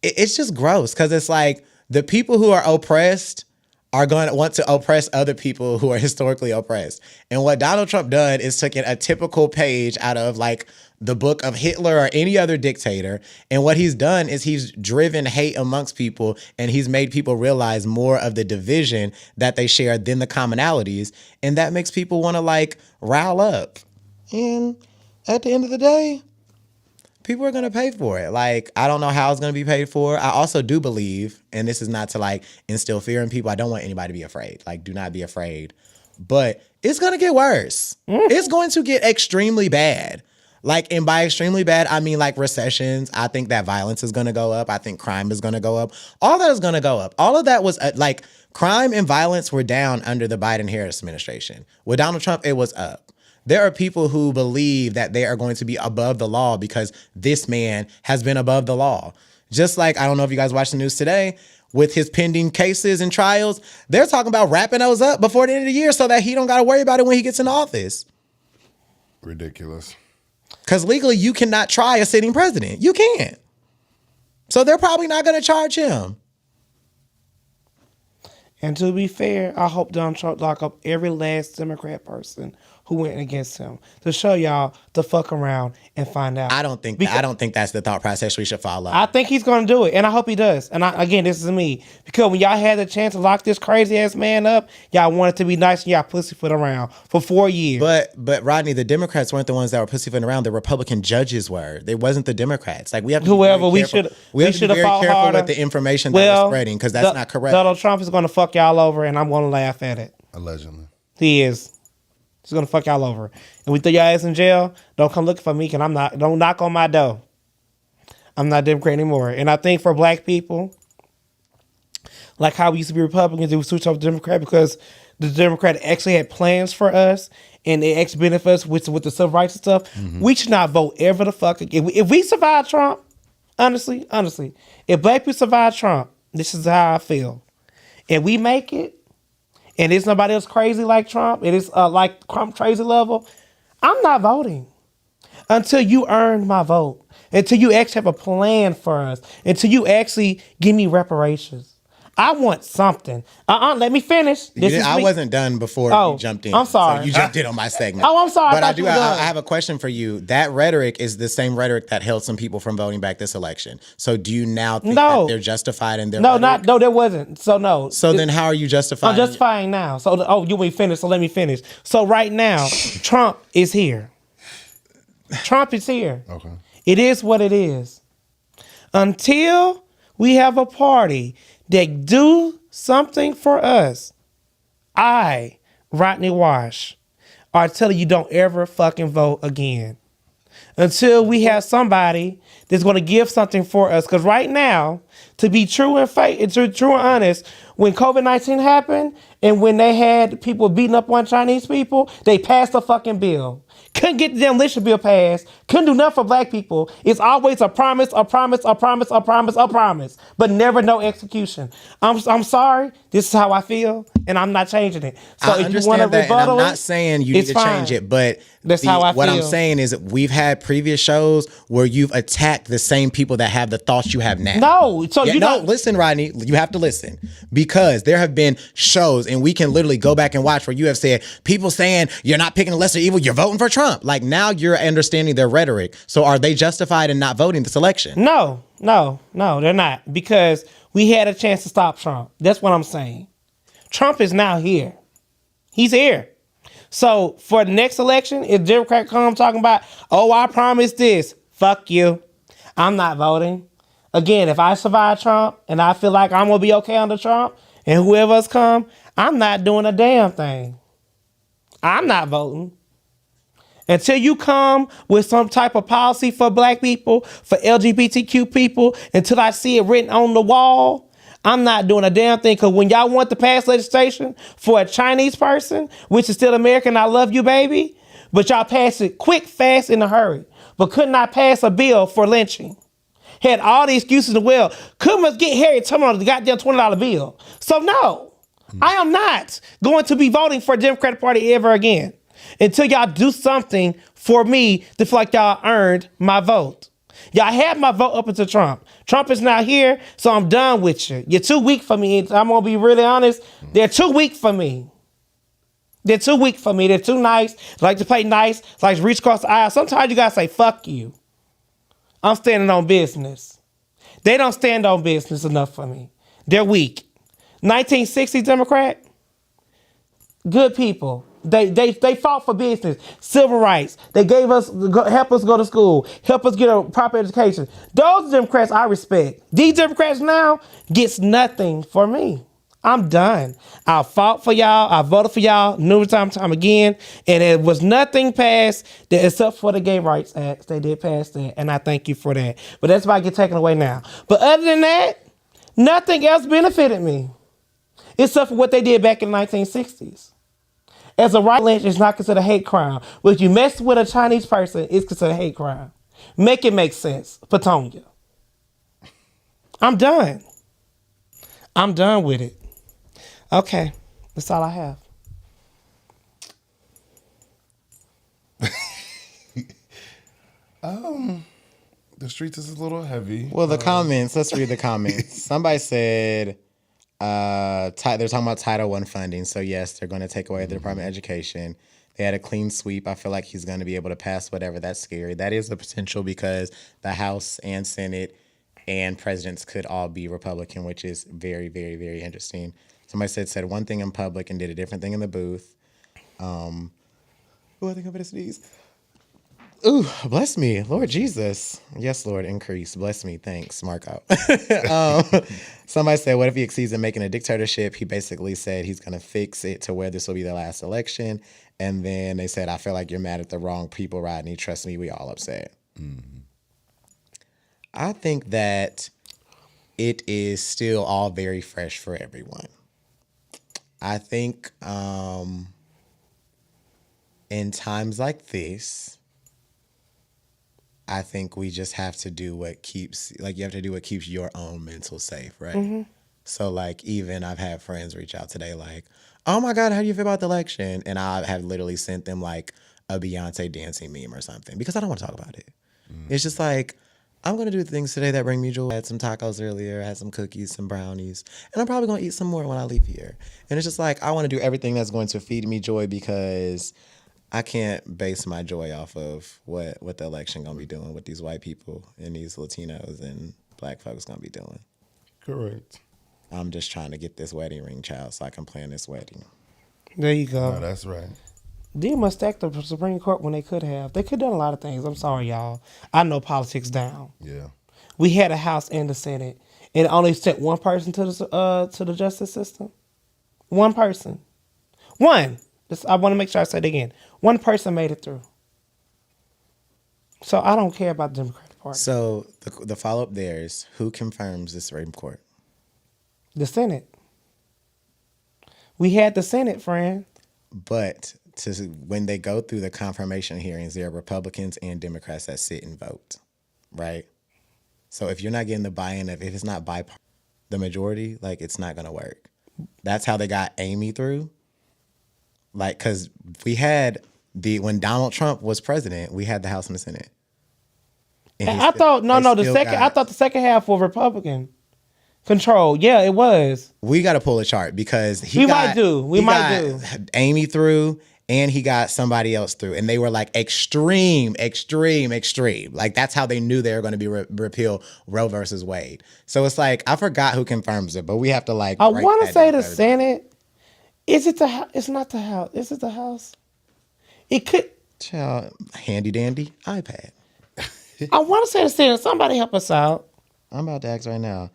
it's just gross because it's like the people who are oppressed are going to want to oppress other people who are historically oppressed. And what Donald Trump done is taken a typical page out of like the book of Hitler or any other dictator. And what he's done is he's driven hate amongst people and he's made people realize more of the division that they share than the commonalities. And that makes people want to like rile up. And at the end of the day, people are going to pay for it. Like, I don't know how it's going to be paid for. I also do believe, and this is not to like instill fear in people. I don't want anybody to be afraid. Like, do not be afraid. But it's going to get worse. It's going to get extremely bad. Like, and by extremely bad, I mean like recessions. I think that violence is going to go up. I think crime is going to go up. All that is going to go up. All of that was like crime and violence were down under the Biden-Harris administration. With Donald Trump, it was up. There are people who believe that they are going to be above the law because this man has been above the law. Just like, I don't know if you guys watched the news today, with his pending cases and trials, they're talking about wrapping those up before the end of the year so that he don't got to worry about it when he gets in office. Ridiculous. Because legally, you cannot try a sitting president. You can't. So they're probably not going to charge him. And to be fair, I hope Donald Trump lock up every last Democrat person who went against him to show y'all to fuck around and find out. I don't think that's the thought process we should follow. I think he's going to do it, and I hope he does. And again, this is me. Because when y'all had the chance to lock this crazy-ass man up, y'all wanted to be nice and y'all pussyfoot around for 4 years. But Rodney, the Democrats weren't the ones that were pussyfooting around. The Republican judges were. It wasn't the Democrats. Like, we have to whoever be we very should be very fought careful harder with the information that we're spreading because that's not correct. Donald Trump is going to fuck y'all over, and I'm going to laugh at it. Allegedly. He is. He's going to fuck y'all over. And we throw your ass in jail, don't come looking for me, because don't knock on my door. I'm not Democrat anymore. And I think for black people, like how we used to be Republicans, we switched over to Democrat because the Democrat actually had plans for us and they actually benefit us with the civil rights and stuff. Mm-hmm. We should not vote ever the fuck again. If we survive Trump, honestly, if black people survive Trump, this is how I feel. And we make it, and there's nobody else crazy like Trump, it is like Trump crazy level, I'm not voting until you earn my vote, until you actually have a plan for us, until you actually give me reparations. I want something. Let me finish. I wasn't done before you jumped in. I'm sorry. So you jumped in on my segment. Oh, I'm sorry. But I have a question for you. That rhetoric is the same rhetoric that held some people from voting back this election. So do you now think that they're justified in their rhetoric? No, there wasn't. So no. So then how are you justifying? I'm justifying now. So, you want me to finish, so let me finish. So right now, Trump is here. Trump is here. Okay. It is what it is. Until we have a party that do something for us, I, Rodney Wash, are telling you don't ever fucking vote again. Until we have somebody that's going to give something for us. Because right now, to be true and honest, when COVID-19 happened and when they had people beating up on Chinese people, they passed a fucking bill. Couldn't get the demolition bill passed. Couldn't do nothing for black people. It's always a promise, but never no execution. I'm sorry. This is how I feel, and I'm not changing it. So I if you want to rebuttal, I'm not saying you need to change it, but that's how I feel. What I'm saying is we've had previous shows where you've attacked the same people that have the thoughts you have now. No, so listen, Rodney. You have to listen because there have been shows, and we can literally go back and watch where you have said people saying you're not picking the lesser evil, you're voting for Trump. Like now you're understanding their rhetoric. So are they justified in not voting this election? No, they're not, because we had a chance to stop Trump. That's what I'm saying. Trump is now here. He's here. So for the next election, if Democrat come talking about, I promised this, fuck you. I'm not voting. Again, if I survive Trump and I feel like I'm going to be okay under Trump and whoever else come, I'm not doing a damn thing. I'm not voting. Until you come with some type of policy for black people, for LGBTQ people, until I see it written on the wall, I'm not doing a damn thing. Because when y'all want to pass legislation for a Chinese person, which is still American, I love you, baby, but y'all pass it quick, fast, in a hurry, but could not pass a bill for lynching. Had all the excuses as well. Couldn't get Harry Tubman on the goddamn $20 bill. So no, I am not going to be voting for the Democratic Party ever again until y'all do something for me to feel like y'all earned my vote. Y'all had my vote up until Trump. Trump is not here, so I'm done with you. You're too weak for me. I'm going to be really honest. They're too weak for me. They're too weak for me. They're too nice. They like to play nice. They like to reach across the aisle. Sometimes you got to say, fuck you. I'm standing on business. They don't stand on business enough for me. They're weak. 1960s Democrat, good people. They fought for business, civil rights. They gave us help us go to school, help us get a proper education. Those Democrats I respect. These Democrats now gets nothing for me. I'm done. I fought for y'all. I voted for y'all numerous time again, and it was nothing passed that except for the Gay Rights Act. They did pass that, and I thank you for that. But that's about to get taken away now. But other than that, nothing else benefited me except for what they did back in the 1960s. As a right lynch, it's not considered a hate crime. But if you mess with a Chinese person, it's considered a hate crime. Make it make sense, Patonia. I'm done. I'm done with it. Okay, that's all I have. The streets is a little heavy. Well, the comments. Let's read the comments. Somebody said they're talking about Title I funding. So yes, they're going to take away the Department of Education. They had a clean sweep. I feel like he's going to be able to pass whatever. That's scary. That is the potential because the House and Senate and presidents could all be Republican, which is very, very, very interesting. Somebody said one thing in public and did a different thing in the booth. I think I'm going to sneeze. Ooh, bless me, Lord Jesus. Yes, Lord, increase. Bless me. Thanks, Marco. Somebody said, what if he exceeds in making a dictatorship? He basically said he's going to fix it to where this will be the last election. And then they said, I feel like you're mad at the wrong people, Rodney. Trust me, we all upset. Mm-hmm. I think that it is still all very fresh for everyone. I think in times like this, I think we just have to do what keeps, you have to do what keeps your own mental safe, right? Mm-hmm. So, even I've had friends reach out today, oh my God, how do you feel about the election? And I have literally sent them, a Beyonce dancing meme or something because I don't want to talk about it. Mm-hmm. It's just I'm going to do things today that bring me joy. I had some tacos earlier, I had some cookies, some brownies, and I'm probably going to eat some more when I leave here. And it's just I want to do everything that's going to feed me joy because I can't base my joy off of what the election going to be doing, what these white people and these Latinos and black folks going to be doing. Correct. I'm just trying to get this wedding ring, child, so I can plan this wedding. There you go. No, that's right. They must stack the Supreme Court when they could have. They could have done a lot of things. I'm sorry, y'all. I know politics down. Yeah. We had a House and the Senate, and it only sent one person to the justice system. One person. One. I want to make sure I say it again. One person made it through. So I don't care about the Democratic Party. So the follow-up there is, who confirms the Supreme Court? The Senate. We had the Senate, friend. But when they go through the confirmation hearings, there are Republicans and Democrats that sit and vote, right? So if you're not getting the buy-in if it's not bipartisan, the majority, it's not going to work. That's how they got Amy through. Because we had when Donald Trump was president, we had the House and the Senate. And I thought the second half was Republican control. Yeah, it was. We got to pull a chart because we might do Amy through, and he got somebody else through, and they were extreme. That's how they knew they were going to be repeal Roe versus Wade. So it's I forgot who confirms it, but we have to I want to say the Senate. Is it the House? It's not the House. Is it the House? It could. Child, handy dandy iPad. I want to say the Senate. Somebody help us out. I'm about to ask right now.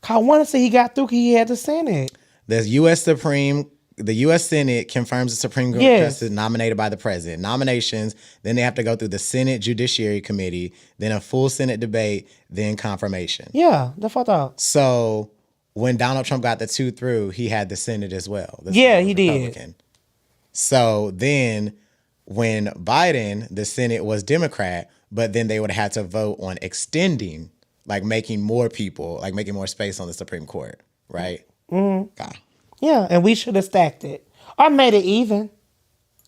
I want to say he got through. He had the Senate. The U.S. Senate confirms the Supreme Court justice nominated by the president. Nominations, then they have to go through the Senate Judiciary Committee, then a full Senate debate, then confirmation. Yeah, that's what I thought. So when Donald Trump got the 2 through, he had the Senate as well. He did. So then when Biden, the Senate was Democrat, but then they would have had to vote on extending, making more people, making more space on the Supreme Court, right? Mm-hmm. God. Yeah, and we should have stacked it or made it even.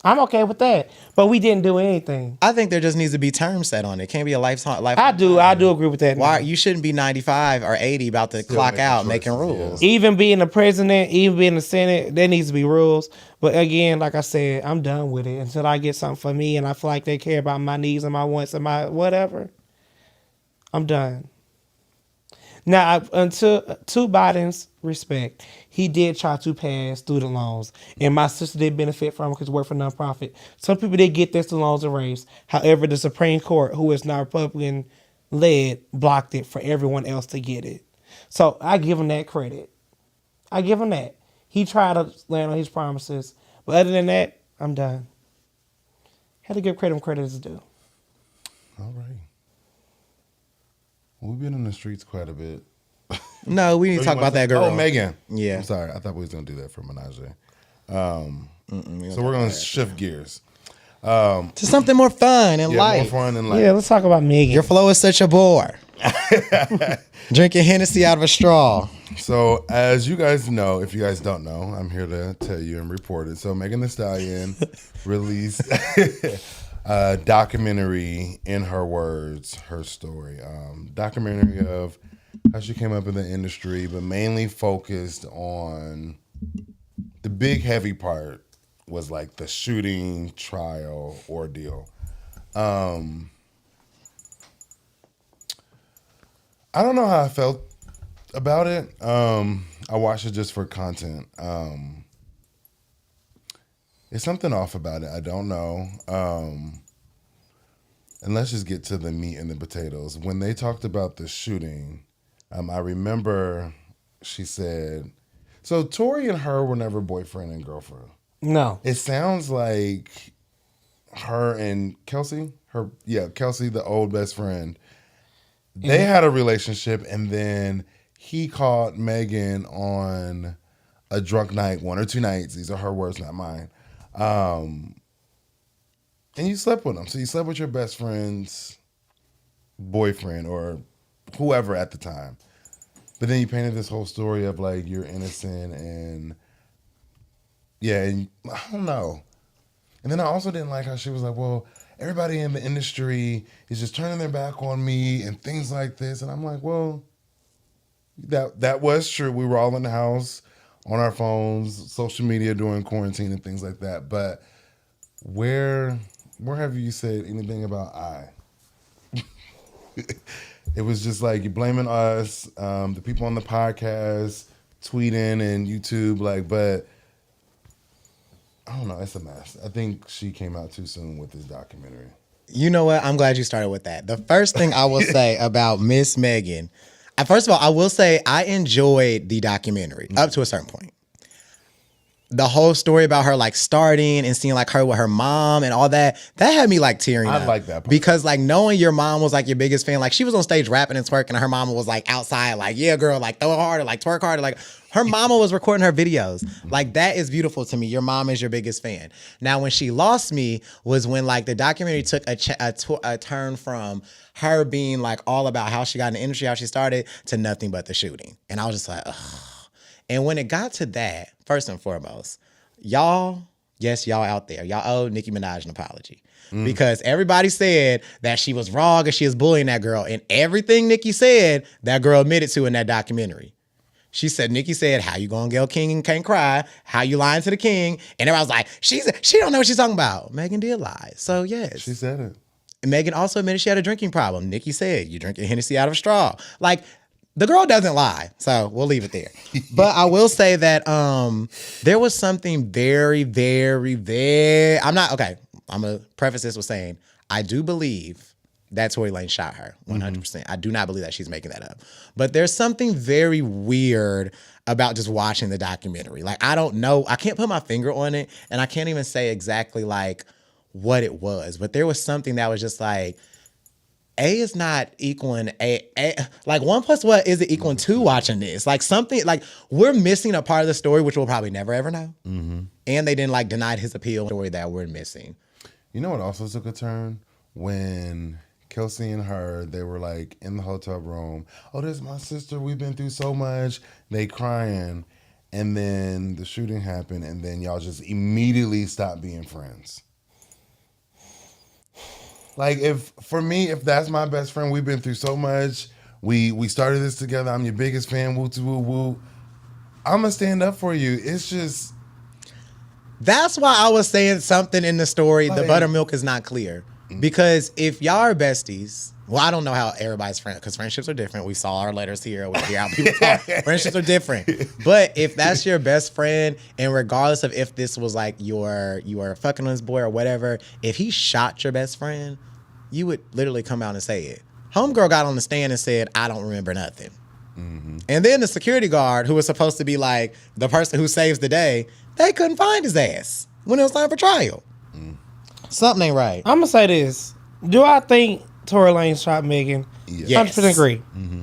I'm okay with that, but we didn't do anything. I think there just needs to be terms set on it. It can't be a lifetime. I do agree with that. Why you shouldn't be 95 or 80 about to clock out making rules. Yeah. Even being the president, even being the Senate, there needs to be rules. But again, like I said, I'm done with it until I get something for me and I feel like they care about my needs and my wants and my whatever. I'm done. Now, until to Biden's respect, he did try to pass student loans, and my sister did benefit from it because she worked for a nonprofit. Some people did get their student loans erased. However, the Supreme Court, who is now Republican led, blocked it for everyone else to get it. So I give him that credit. I give him that. He tried to land on his promises, but other than that, I'm done. Had to give credit is due. All right. We've been in the streets quite a bit. No, we need to talk about that girl. Oh, Megan. Yeah. I'm sorry. I thought we was going to do that for Menage. So we're going to shift gears. To something more fun and light. More fun and light. Yeah, let's talk about Megan. Your flow is such a bore. Drinking Hennessy out of a straw. So, as you guys know, if you guys don't know, I'm here to tell you and report it. So, Megan Thee Stallion released a documentary, in her words, her story. Documentary of how she came up in the industry, but mainly focused on the big heavy part was like the shooting, trial, ordeal. I don't know how I felt about it. I watched it just for content. It's something off about it. I don't know. And let's just get to the meat and the potatoes. When they talked about the shooting, I remember she said, so Tori and her were never boyfriend and girlfriend. No. It sounds like her and Kelsey, Kelsey, the old best friend, they had a relationship, and then he caught Megan on a drunk night, 1 or 2 nights. These are her words, not mine. And you slept with him. So you slept with your best friend's boyfriend or whoever at the time. But then you painted this whole story of like you're innocent and and I don't know. And then I also didn't like how she was like, well, everybody in the industry is just turning their back on me and things like this. And I'm like, well, that was true. We were all in the house on our phones, social media during quarantine and things like that. But where have you said anything about I? It was just like you're blaming us, the people on the podcast, tweeting and YouTube, but I don't know, it's a mess. I think she came out too soon with this documentary. You know what? I'm glad you started with that. The first thing I will say about Miss Megan, first of all, I will say I enjoyed the documentary up to a certain point. The whole story about her like starting and seeing like her with her mom and all that had me like tearing up. I like that part. Because like knowing your mom was like your biggest fan, like she was on stage rapping and twerking and her mama was like outside like, yeah, girl, like throw it harder, like twerk harder. Like her mama was recording her videos. Like that is beautiful to me. Your mom is your biggest fan. Now, when she lost me was when like the documentary took a turn from her being like all about how she got in the industry, how she started, to nothing but the shooting. And I was just like, ugh. And when it got to that, first and foremost, y'all out there, y'all owe Nicki Minaj an apology. Because everybody said that she was wrong and she was bullying that girl. And everything Nicki said, that girl admitted to in that documentary. She said, Nicki said, how you gonna get king and can't cry? How you lying to the king? And everybody was like, she don't know what she's talking about. Megan did lie. So yes. She said it. And Megan also admitted she had a drinking problem. Nicki said, you drinking Hennessy out of a straw. Like, the girl doesn't lie, so we'll leave it there. But I will say that there was something very, very, very... I'm going to preface this with saying, I do believe that Tory Lanez shot her, 100%. I do not believe that she's making that up. But there's something very weird about just watching the documentary. Like, I don't know. I can't put my finger on it, and I can't even say exactly, like, what it was. But there was something that was just like... A is not equaling A. Like 1 + 1 isn't equaling 2 watching this. Like something, like we're missing a part of the story, which we'll probably never ever know. Mm-hmm. And they didn't like denied his appeal story that we're missing. You know what also took a turn? When Kelsey and her, they were like in the hotel room. Oh, this is my sister. We've been through so much. They crying. And then the shooting happened. And then y'all just immediately stopped being friends. Like, if that's my best friend, we've been through so much. We started this together. I'm your biggest fan. Woo, woo, woo. I'm going to stand up for you. It's just... That's why I was saying something in the story. The buttermilk is not clear. Because if y'all are besties, well, I don't know how everybody's friends, because friendships are different. We saw our letters here. We hear how people talk. Friendships are different. But if that's your best friend, and regardless of if this was like you were fucking on this boy or whatever, if he shot your best friend, you would literally come out and say it. Homegirl got on the stand and said, I don't remember nothing. Mm-hmm. And then the security guard, who was supposed to be like the person who saves the day, they couldn't find his ass when it was time for trial. Something ain't right. I'm going to say this. Do I think Tory Lanez shot Megan? Yes. 100% agree. Mm-hmm.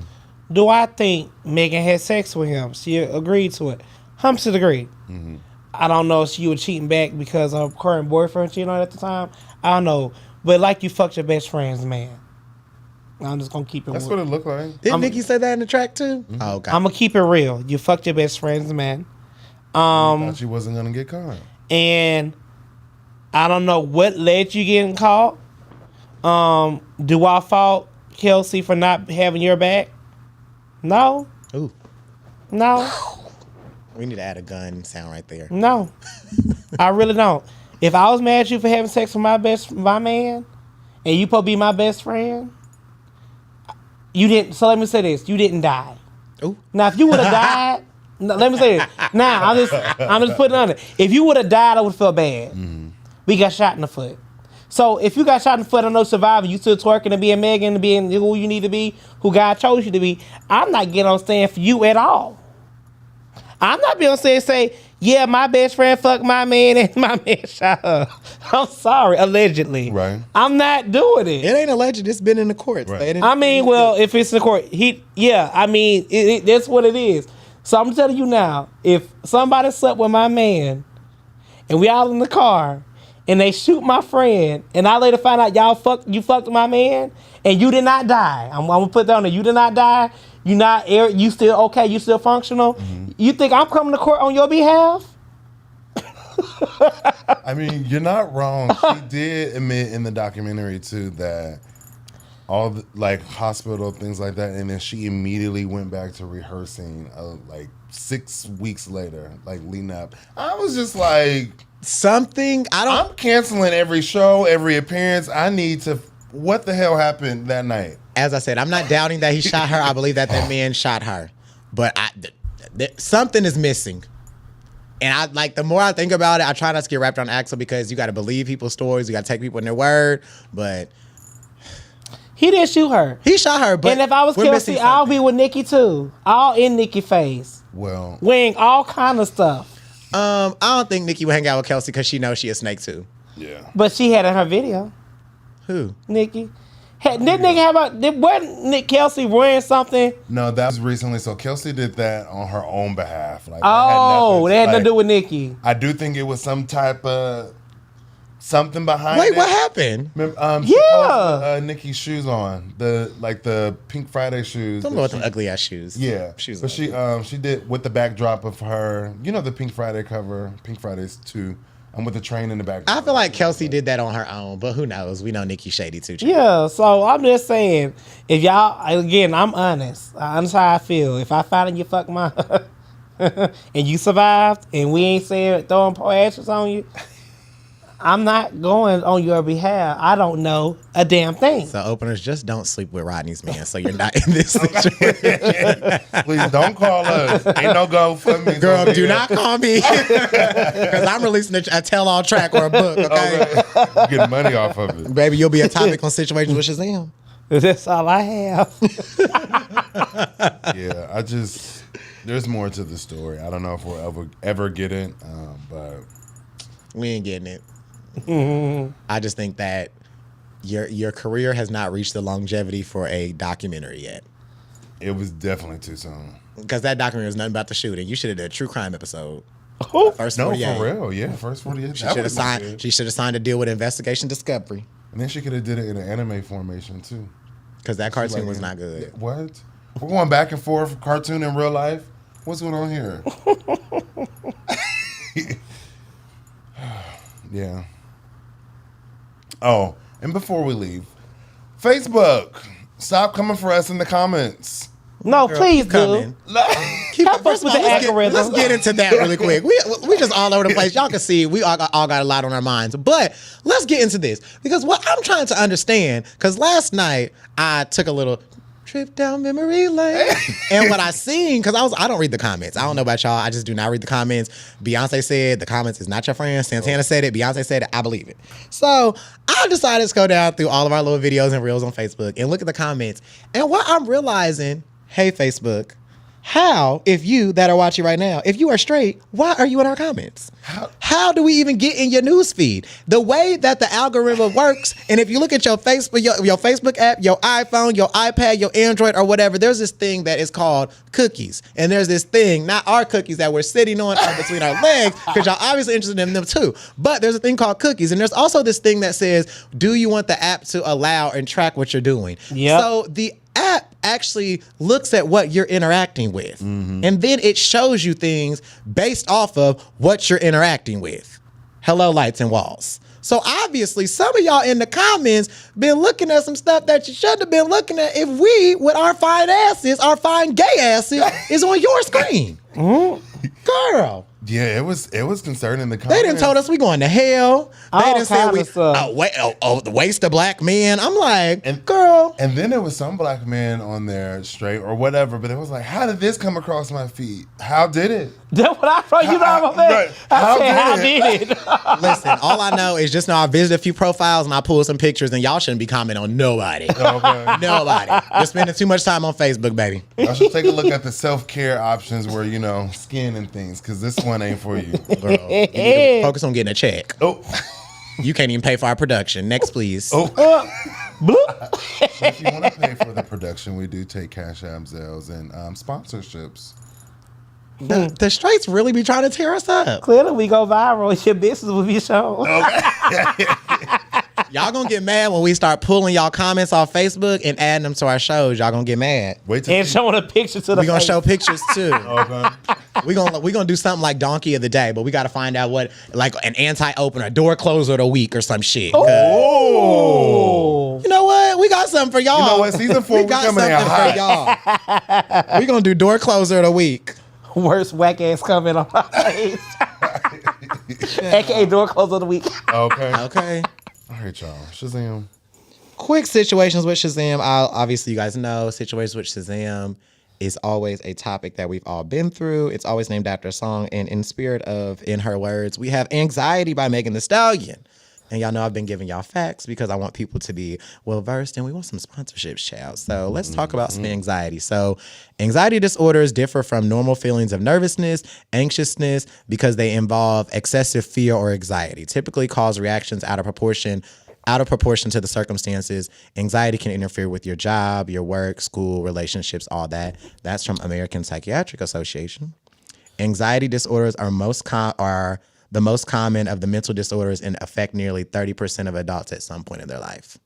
Do I think Megan had sex with him? She agreed to it. 100% agree. Mm-hmm. I don't know if she was cheating back because her current boyfriend cheating on her at the time. I don't know. But like you fucked your best friend's man. I'm just going to keep it That's what it looked like. Didn't Nicki say that in the track too? Mm-hmm. Oh, okay. I'm going to keep it real. You fucked your best friend's man. Thought she wasn't going to get caught. And I don't know what led you getting caught. Do I fault Kelsey for not having your back? No. Ooh. No. We need to add a gun sound right there. No. I really don't. If I was mad at you for having sex with my man, and you supposed to be my best friend, you didn't. So let me say this: you didn't die. Ooh. Now, if you would have died, no, let me say this. Now, I'm just putting it on it. If you would have died, I would feel bad. Mm-hmm. We got shot in the foot. So if you got shot in the foot, I know survivor, you still twerking and being Megan and being who you need to be, who God chose you to be. I'm not getting on stand for you at all. I'm not being on stand and say, yeah, my best friend fucked my man and my man shot her. I'm sorry, allegedly. Right. I'm not doing it. It ain't alleged. It's been in the courts. Right. I mean, well, if it's in the court, that's what it is. So I'm telling you now, if somebody slept with my man and we out in the car and they shoot my friend and I later find out you fucked my man and you did not die. I'm gonna put that on there. You did not die. You still okay. You still functional. Mm-hmm. You think I'm coming to court on your behalf? I mean, you're not wrong. She did admit in the documentary too that all the, like hospital things like that, and then she immediately went back to rehearsing like 6 weeks later, like leading up. I was just like, I'm canceling every show, every appearance. I need to. What the hell happened that night? As I said, I'm not doubting that he shot her. I believe that man shot her, but something is missing. And the more I think about it, I try not to get wrapped around Axel because you got to believe people's stories. You got to take people in their word. But he didn't shoot her. He shot her. But and if I was Kelsey, I'll be with Nicki too. All in Nicki's face. Well, wearing all kind of stuff. I don't think Nicki would hang out with Kelsey because she knows she a snake too. Yeah. But she had in her video. Who? Nicki. Wasn't Nick Kelsey wearing something? No, that was recently. So Kelsey did that on her own behalf. Like, that had nothing to do with Nicki. I do think it was some type of something behind it. Wait, what happened? She posted, Nicki's shoes on the Pink Friday shoes. Don't know what them ugly ass shoes. Yeah, but she did with the backdrop of her. You know the Pink Friday cover, Pink Fridays 2. And with the train in the back. I feel like Kelsey did that on her own, but who knows? We know Nicki shady too. Yeah, so I'm just saying, if y'all, again, I'm honest. That's how I feel. If I find out you fuck my and you survived and we ain't saying throwing poor ashes on you, I'm not going on your behalf. I don't know a damn thing. So openers, just don't sleep with Rodney's man so you're not in this situation. Please don't call us. Ain't no go for me. Girl, do not call me. Because I'm releasing a tell-all track or a book, okay? Getting money off of it. Baby, you'll be a topic on Situations with Shazam. That's all I have. Yeah, there's more to the story. I don't know if we'll ever get it, but we ain't getting it. Mm-hmm. I just think that your career has not reached the longevity for a documentary yet. It was definitely too soon. Because that documentary was nothing about the shooting. You should have did a true crime episode. First 48. For real, yeah. First 48. She should have signed a deal with Investigation Discovery. And then she could have did it in an anime formation too. Because that cartoon was not good. Yeah, what? We're going back and forth, cartoon in real life. What's going on here? Yeah. Oh, and before we leave, Facebook, stop coming for us in the comments. No, girl, please do. Help us with the algorithm. Let's get into that really quick. We just all over the place. Y'all can see we all got a lot on our minds. But let's get into this. Because what I'm trying to understand, because last night I took a little trip down memory lane. And what I seen, because I don't read the comments. I don't know about y'all. I just do not read the comments. Beyonce said the comments is not your friend. Santana said it. Beyonce said it. I believe it. So I decided to go down through all of our little videos and reels on Facebook and look at the comments. And what I'm realizing, hey, Facebook, how, if you that are watching right now, if you are straight, why are you in our comments? How do we even get in your news feed? The way that the algorithm works, and if you look at your Facebook, your Facebook app, your iPhone, your iPad, your Android, or whatever, there's this thing that is called cookies. And there's this thing, not our cookies that we're sitting on between our legs, because y'all obviously interested in them too. But there's a thing called cookies. And there's also this thing that says, do you want the app to allow and track what you're doing? Yep. So the app actually looks at what you're interacting with. And then it shows you things based off of what you're interacting with. Hello, lights and walls. So obviously, some of y'all in the comments been looking at some stuff that you shouldn't have been looking at if we, with our fine asses, our fine gay asses, is on your screen. Girl. Yeah, it was concerning the comments. They done told us we going to hell. They All done said kind of stuff. the waste of black men. I'm like, And- girl. And then there was some black men on there straight or whatever, but it was like, how did this come across my feed? How did it? That's what I thought. You know what I'm saying? How How did did it? Listen, all I know is just know I visited a few profiles and I pulled some pictures, and y'all shouldn't be commenting on nobody. Okay. Nobody. You're spending too much time on Facebook, baby. I should take a look at the self-care options where, skin and things, because this one ain't for you. Girl, you need to focus on getting a check. Oh. You can't even pay for our production. Next, please. Oh. Bloop. If you want to pay for the production, we do take Cash App, Zelles, and sponsorships. The Streetz really be trying to tear us up. Clearly, we go viral. Your business will be shown. Y'all gonna get mad when we start pulling y'all comments off Facebook and adding them to our shows. Y'all gonna get mad. Wait till And showing a picture to the We gonna face. show pictures too. Okay. We gonna do something like Donkey of the Day, but we gotta find out what, like an anti-opener, door closer of the week or some shit. 'Cause Oh. you know what? We got something for y'all. You know what? Season 4, we got coming in something for hot. y'all. We gonna do door closer of the week. Worst whack ass comment on my face. AKA door close of the week. Okay. Okay. All right, y'all. Shazam. Quick situations with Shazam. Obviously, you guys know situations with Shazam is always a topic that we've all been through. It's always named after a song. And in spirit of, in her words, we have Anxiety by Megan Thee Stallion. And y'all know I've been giving y'all facts because I want people to be well-versed and we want some sponsorships, child. So let's talk about some anxiety. So anxiety disorders differ from normal feelings of nervousness, anxiousness, because they involve excessive fear or anxiety, typically cause reactions out of proportion to the circumstances. Anxiety can interfere with your job, your work, school, relationships, all that. That's from American Psychiatric Association. Anxiety disorders are the most common of the mental disorders and affect nearly 30% of adults at some point in their life,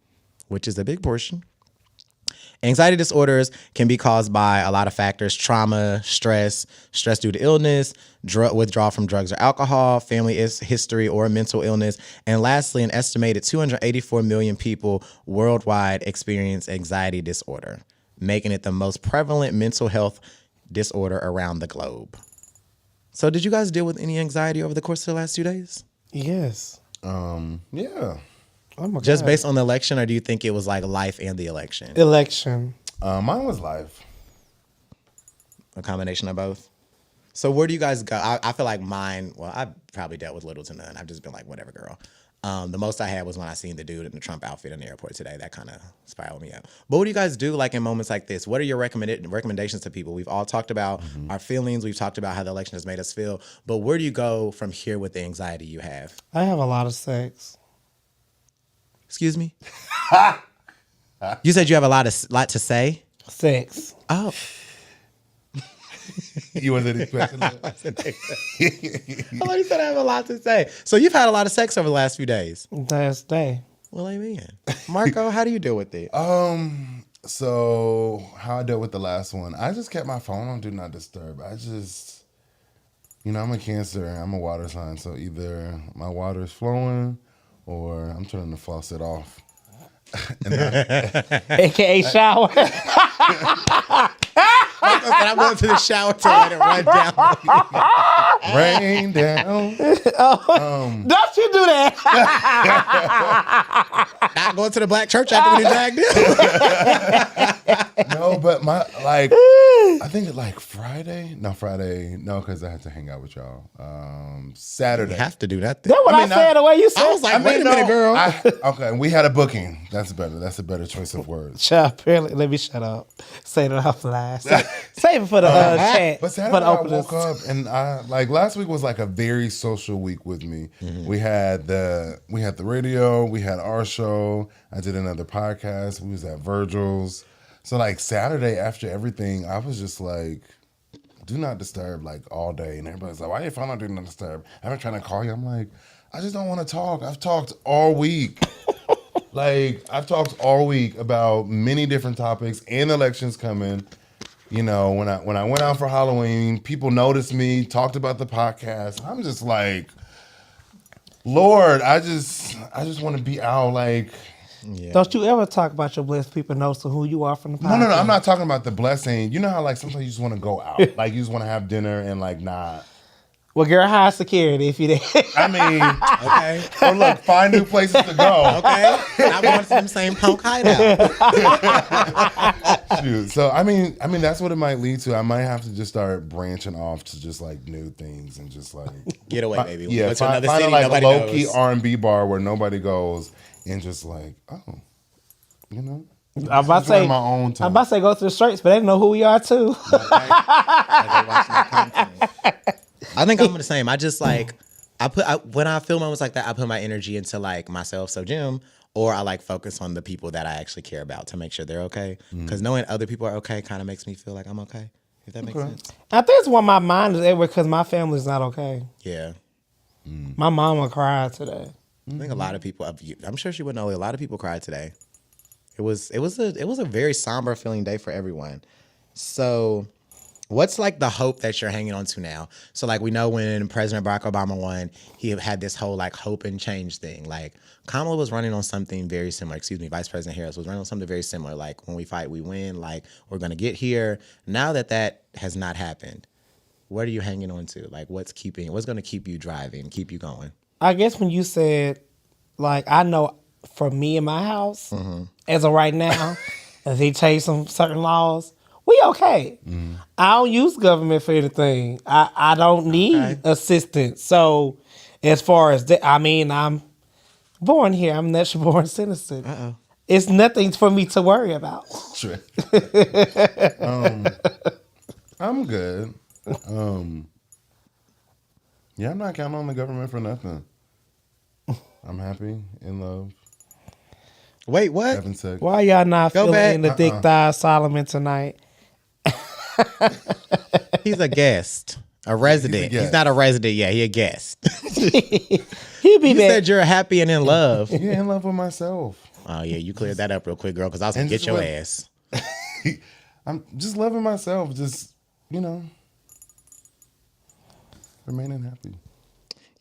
which is a big portion. Anxiety disorders can be caused by a lot of factors: trauma, stress due to illness, withdrawal from drugs or alcohol, family history or mental illness. And lastly, an estimated 284 million people worldwide experience anxiety disorder, making it the most prevalent mental health disorder around the globe. So did you guys deal with any anxiety over the course of the last 2 days? Yes. Yeah. Oh my Just God. based on the election, or do you think it was like life and the election? Election. Mine was live. A combination of both? So where do you guys go? I feel like mine, well, I've probably dealt with little to none. I've just been like, whatever, girl. The most I had was when I seen the dude in the Trump outfit in the airport today. That kind of spiraled me out. But what do you guys do like in moments like this? What are your recommendations to people? We've all talked about our feelings. We've talked about how the election has made us feel. But where do you go from here with the anxiety you have? I have a lot of sex. Excuse me? You said you have a lot to say? Sex. Oh. You wasn't expecting that? I thought you said I have a lot to say. So you've had a lot of sex over the last few days. Last day. Well, amen. Marco, how do you deal with it? So how I dealt with the last one, I just kept my phone on Do Not Disturb. I just, I'm a Cancer, I'm a water sign, so either my water is flowing or I'm turning the faucet off. AKA shower. Marco I'm going to the shower to let it run down. Rain down. Don't you do that. Not going to the black church after we dragged in. No, but I think like Friday. No, because I had to hang out with y'all. Saturday. You have to do that. That's what I said. The way you said. I was like, wait a minute, girl. Okay, we had a booking. That's better. That's a better choice of words. Apparently, let me shut up. Say that off last. Save it for the chat. But Saturday I woke up and last week was like a very social week with me. Mm-hmm. We had the radio, we had our show. I did another podcast. We was at Virgil's. So like Saturday after everything, I was just like, do not disturb like all day. And everybody's like, why you finally do not disturb? I've been trying to call you. I'm like, I just don't want to talk. I've talked all week. I've talked all week about many different topics and elections coming. You know, when I went out for Halloween, people noticed me, talked about the podcast. I'm just like, Lord, I just want to be out like. Yeah. Don't you ever talk about your blessed people notes of who you are from the podcast? No. I'm not talking about the blessing. You know how like sometimes you just want to go out, like you just want to have dinner and like not. Well, girl, high security if you did. I mean, okay. Or look, find new places to go. Okay. Not going to them same punk hideout. Shoot. So I mean, that's what it might lead to. I might have to just start branching off to just like new things and just like get away, baby. Yeah, find like a low key R&B bar where nobody goes and just like, oh, you know. I'm about to say, my own time. I'm about to say go to the Streetz, but they know who we are too. I think I'm the same. I just like when I feel moments like that, I put my energy into like myself, so Jim, or I like focus on the people that I actually care about to make sure they're okay. Because knowing other people are okay kind of makes me feel like I'm okay. If that makes sense. I think it's when my mind is everywhere because my family's not okay. Yeah. My mama cried today. I think a lot of people. I'm sure she would know. A lot of people cried today. It was a very somber feeling day for everyone. So. What's like the hope that you're hanging on to now? So like we know when President Barack Obama won, he had this whole like hope and change thing. Like Kamala was running on something very similar. Vice President Harris was running on something very similar. Like when we fight, we win. Like we're gonna get here. Now that has not happened, what are you hanging on to? Like what's gonna keep you driving, keep you going? I guess when you said, like I know for me in my house, as of right now, if they change some certain laws. We okay. I don't use government for anything. I don't need assistance. So as far as that, I mean, I'm born here. I'm a natural born citizen. Uh-oh. It's nothing for me to worry about. Sure. I'm good. Yeah, I'm not counting on the government for nothing. I'm happy, in love. Wait, what? Having sex. Why y'all not feeling the dick thigh Solomon tonight? He's a guest, a resident. He's not a resident yet. He a guest. He'll be you back. said you're happy and in love. Yeah, in love with myself. Oh yeah, you cleared that up real quick, girl, because I was gonna get your ass. I'm just loving myself. Just remaining happy.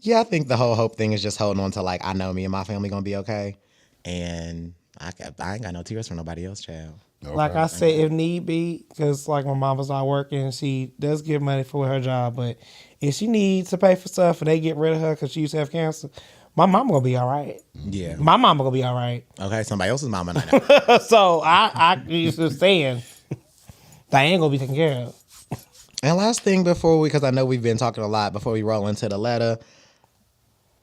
Yeah, I think the whole hope thing is just holding on to like I know me and my family gonna be okay, and I ain't got no tears for nobody else, child. Okay. Like I said, if need be, because like my mama's not working, she does give money for her job. But if she needs to pay for stuff and they get rid of her because she used to have cancer, my mama gonna be all right. Yeah, my mama gonna be all right. Okay, somebody else's mama not. So I used to saying that ain't gonna be taken care of. And last thing before because I know we've been talking a lot before we roll into the letter.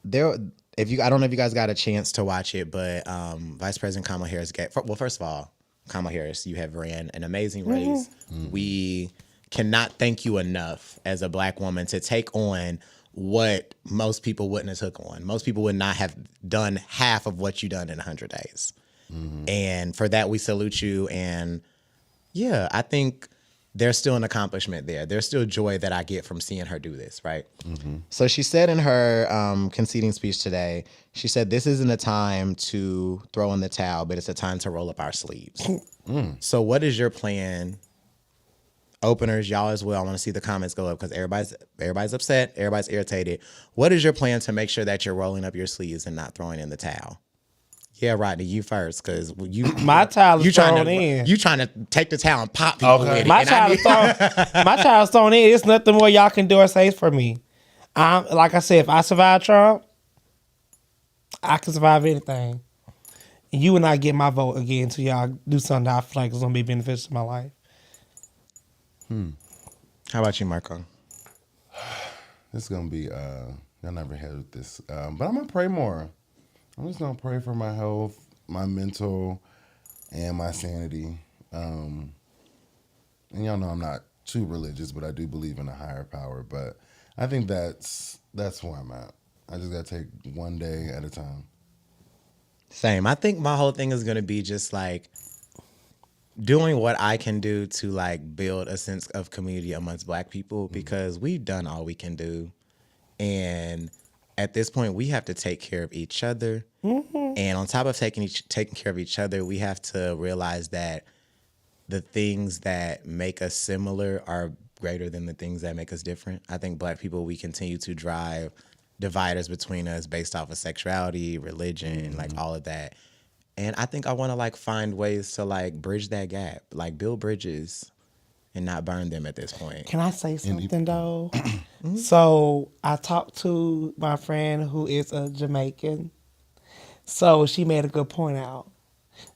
I don't know if you guys got a chance to watch it, but Vice President Kamala Harris first of all, Kamala Harris, you have ran an amazing race. Mm-hmm. We cannot thank you enough as a Black woman to take on what most people wouldn't have took on. Most people would not have done half of what you done in 100 days. Mm-hmm. And for that, we salute you. And yeah, I think there's still an accomplishment there. There's still joy that I get from seeing her do this, right? Mm-hmm. So she said in her conceding speech today, she said, this isn't a time to throw in the towel, but it's a time to roll up our sleeves. So what is your plan? Openers, y'all as well. I want to see the comments go up because everybody's upset. Everybody's irritated. What is your plan to make sure that you're rolling up your sleeves and not throwing in the towel? Yeah, Rodney, you first, because you My child is thrown to, in. You trying to take the towel and pop people with it. My child is thrown in. It's nothing more y'all can do or say for me. Like I said, if I survive Trump, I can survive anything. And you and I get my vote again until y'all do something that I feel like is going to be beneficial to my life. How about you, Marco? This is going to be, y'all never heard this, but I'm going to pray more. I'm just going to pray for my health, my mental, and my sanity. And y'all know I'm not too religious, but I do believe in a higher power. But I think that's where I'm at. I just got to take one day at a time. Same. I think my whole thing is going to be just like doing what I can do to like build a sense of community amongst Black people, because we've done all we can do. And at this point, we have to take care of each other. Mm-hmm. And on top of taking care of each other, we have to realize that the things that make us similar are greater than the things that make us different. I think Black people, we continue to drive dividers between us based off of sexuality, religion, like all of that. And I think I want to like find ways to like bridge that gap, like build bridges and not burn them at this point. Can I say something though? So I talked to my friend who is a Jamaican. So she made a good point out.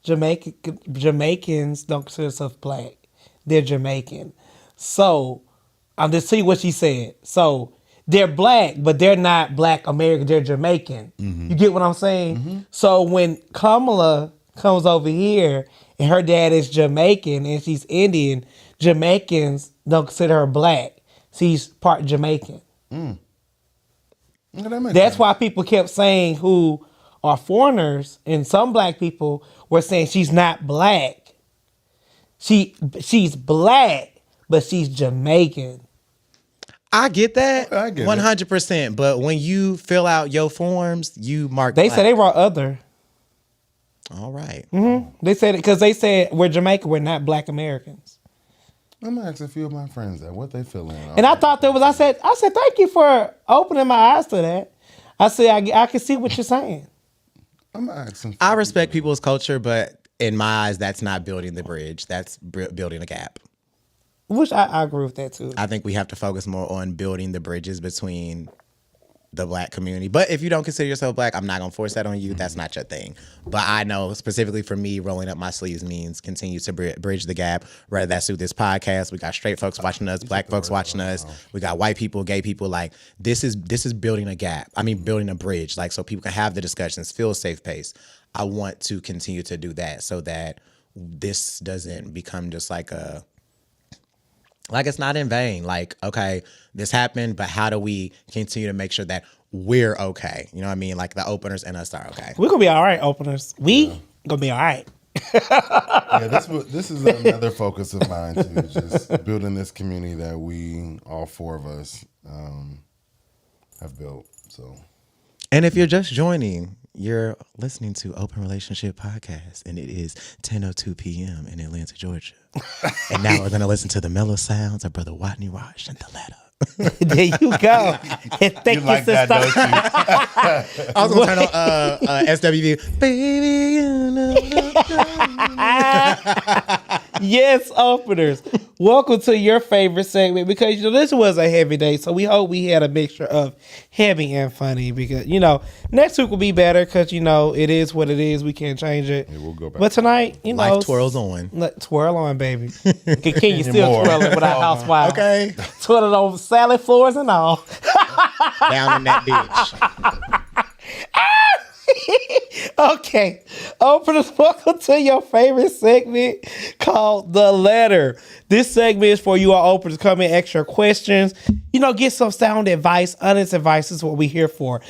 Jamaicans don't consider themselves Black. They're Jamaican. So I'll just see what she said. So they're Black, but they're not Black American. They're Jamaican. You get what I'm saying? So when Kamala comes over here and her dad is Jamaican and she's Indian, Jamaicans don't consider her Black. She's part Jamaican. That's why people kept saying who are foreigners, and some Black people were saying she's not Black. She's Black, but she's Jamaican. I get that. I get 100%. But when you fill out your forms, you mark They Black. said they wrote other. All right. They said it because they said we're Jamaican, we're not Black Americans. I'm gonna ask a few of my friends that what they feeling. And I thought that was. I said thank you for opening my eyes to that. I said I can see what you're saying. I'm gonna ask some. I respect people's culture, but in my eyes, that's not building the bridge. That's building a gap. Which I agree with that too. I think we have to focus more on building the bridges between the Black community. But if you don't consider yourself Black, I'm not going to force that on you. That's not your thing. But I know specifically for me, rolling up my sleeves means continue to bridge the gap, whether that's through this podcast. We got straight folks watching us, Black folks watching us. We got white people, gay people. Like this is building a gap. I mean, building a bridge, like so people can have the discussions, feel a safe pace. I want to continue to do that so that this doesn't become just like it's not in vain. Like, okay, this happened, but how do we continue to make sure that we're okay? You know what I mean? Like the openers and us are okay. We're going to be all right, openers. We going to be all right. Yeah, this is another focus of mine too. Just building this community that we, all four of us, have built. So, and if you're just joining, you're listening to Open Relationship Podcast, and it is 10:02 p.m. in Atlanta, Georgia. And now we're going to listen to the mellow sounds of Brother Rodney Rosh and the Letter. There you go. And thank you like sister. that, don't you? I was going to turn on SWV. Baby, you know. Yes, openers. Welcome to your favorite segment, because this was a heavy day, so we hope we had a mixture of heavy and funny, because next week will be better, because it is what it is. We can't change it. Yeah, we'll go back. But tonight, Life twirls on. Twirl on, baby. Can you still twirl it without housewives? Okay. Twirl it on salad floors and all. Down in that bitch. Okay. Openers, welcome to your favorite segment called The Letter. This segment is for you all openers to come in, extra questions. Get some sound advice, honest advice. This is what we're here for.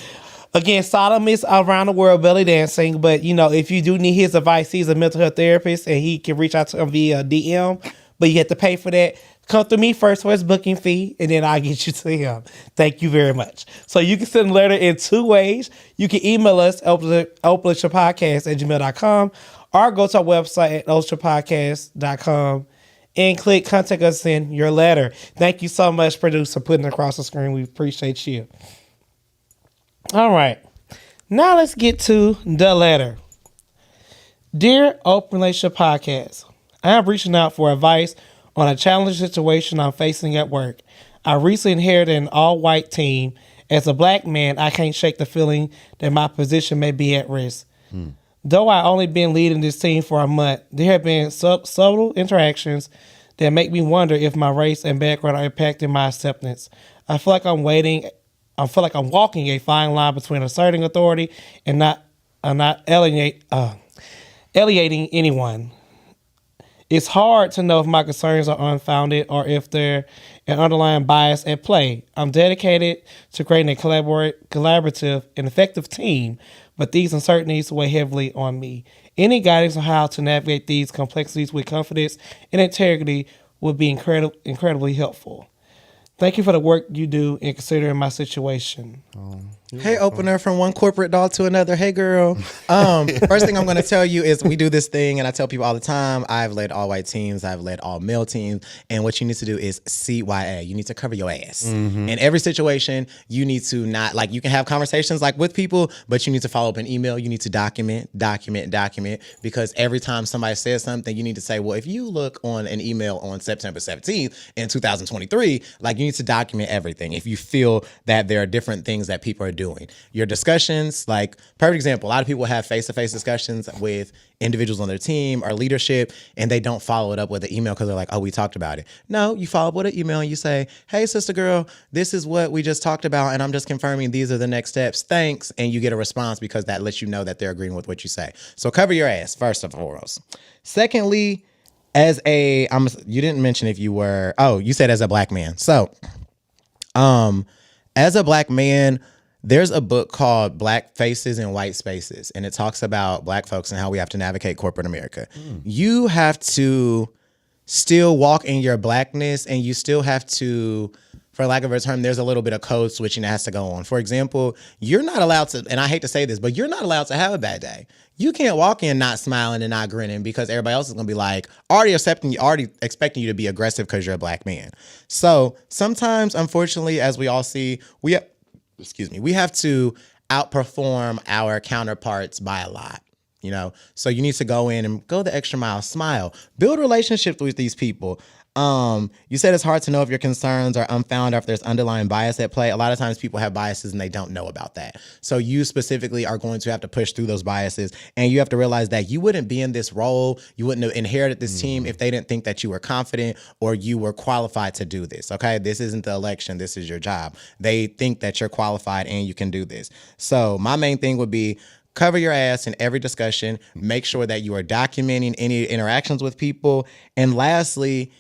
Again, Sodom is around the world belly dancing, but if you do need his advice, he's a mental health therapist and he can reach out to him via DM, but you have to pay for that. Come through me first for his booking fee, and then I'll get you to him. Thank you very much. So you can send a letter in two ways. You can email us, openrelationshippodcast@gmail.com, or go to our website at openrelationshippodcast.com and click Contact Us in your letter. Thank you so much, producer, putting it across the screen. We appreciate you. All right. Now let's get to the letter. Dear Open Relationship Podcast, I am reaching out for advice on a challenging situation I'm facing at work. I recently inherited an all-white team. As a black man, I can't shake the feeling that my position may be at risk. Though I only been leading this team for a month, there have been subtle interactions that make me wonder if my race and background are impacting my acceptance. I feel like I'm walking a fine line between asserting authority and not alienating anyone. It's hard to know if my concerns are unfounded or if they're an underlying bias at play. I'm dedicated to creating a collaborative and effective team, but these uncertainties weigh heavily on me. Any guidance on how to navigate these complexities with confidence and integrity would be incredibly helpful. Thank you for the work you do in considering my situation. Hey, opener from one corporate dog to another. Hey, girl. First thing I'm going to tell you is we do this thing, and I tell people all the time, I've led all white teams, I've led all male teams, and what you need to do is CYA. You need to cover your ass. In every situation, you need to not, like, you can have conversations like with people, but you need to follow up an email. You need to document, because every time somebody says something, you need to say, well, if you look on an email on September 17th in 2023, like, you need to document everything. If you feel that there are different things that people are doing, your discussions, like, perfect example, a lot of people have face-to-face discussions with individuals on their team or leadership, and they don't follow it up with an email because they're like, oh, we talked about it. No, you follow up with an email and you say, hey, sister girl, this is what we just talked about, and I'm just confirming these are the next steps. Thanks. And you get a response because that lets you know that they're agreeing with what you say. So cover your ass, first and foremost. Secondly, you didn't mention if you were, you said as a black man. So, as a black man, there's a book called Black Faces in White Spaces, and it talks about black folks and how we have to navigate corporate America. You have to still walk in your blackness, and you still have to, for lack of a term, there's a little bit of code switching that has to go on. For example, you're not allowed to, and I hate to say this, but you're not allowed to have a bad day. You can't walk in not smiling and not grinning because everybody else is going to be like, already expecting you to be aggressive because you're a black man. So sometimes, unfortunately, as we all see, we have to outperform our counterparts by a lot. So you need to go in and go the extra mile, smile, build relationships with these people. You said it's hard to know if your concerns are unfounded or if there's underlying bias at play. A lot of times people have biases and they don't know about that. So you specifically are going to have to push through those biases, and you have to realize that you wouldn't be in this role, you wouldn't have inherited this team if they didn't think that you were confident or you were qualified to do this, okay? This isn't the election, this is your job. They think that you're qualified and you can do this. So my main thing would be, cover your ass in every discussion, make sure that you are documenting any interactions with people, and lastly,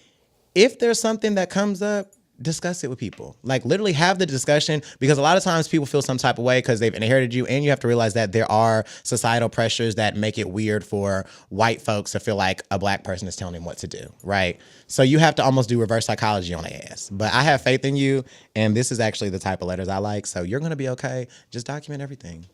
if there's something that comes up, discuss it with people. Like, literally have the discussion, because a lot of times people feel some type of way because they've inherited you, and you have to realize that there are societal pressures that make it weird for white folks to feel like a black person is telling them what to do, right? So you have to almost do reverse psychology on their ass. But I have faith in you, and this is actually the type of letters I like, so you're going to be okay. Just document everything.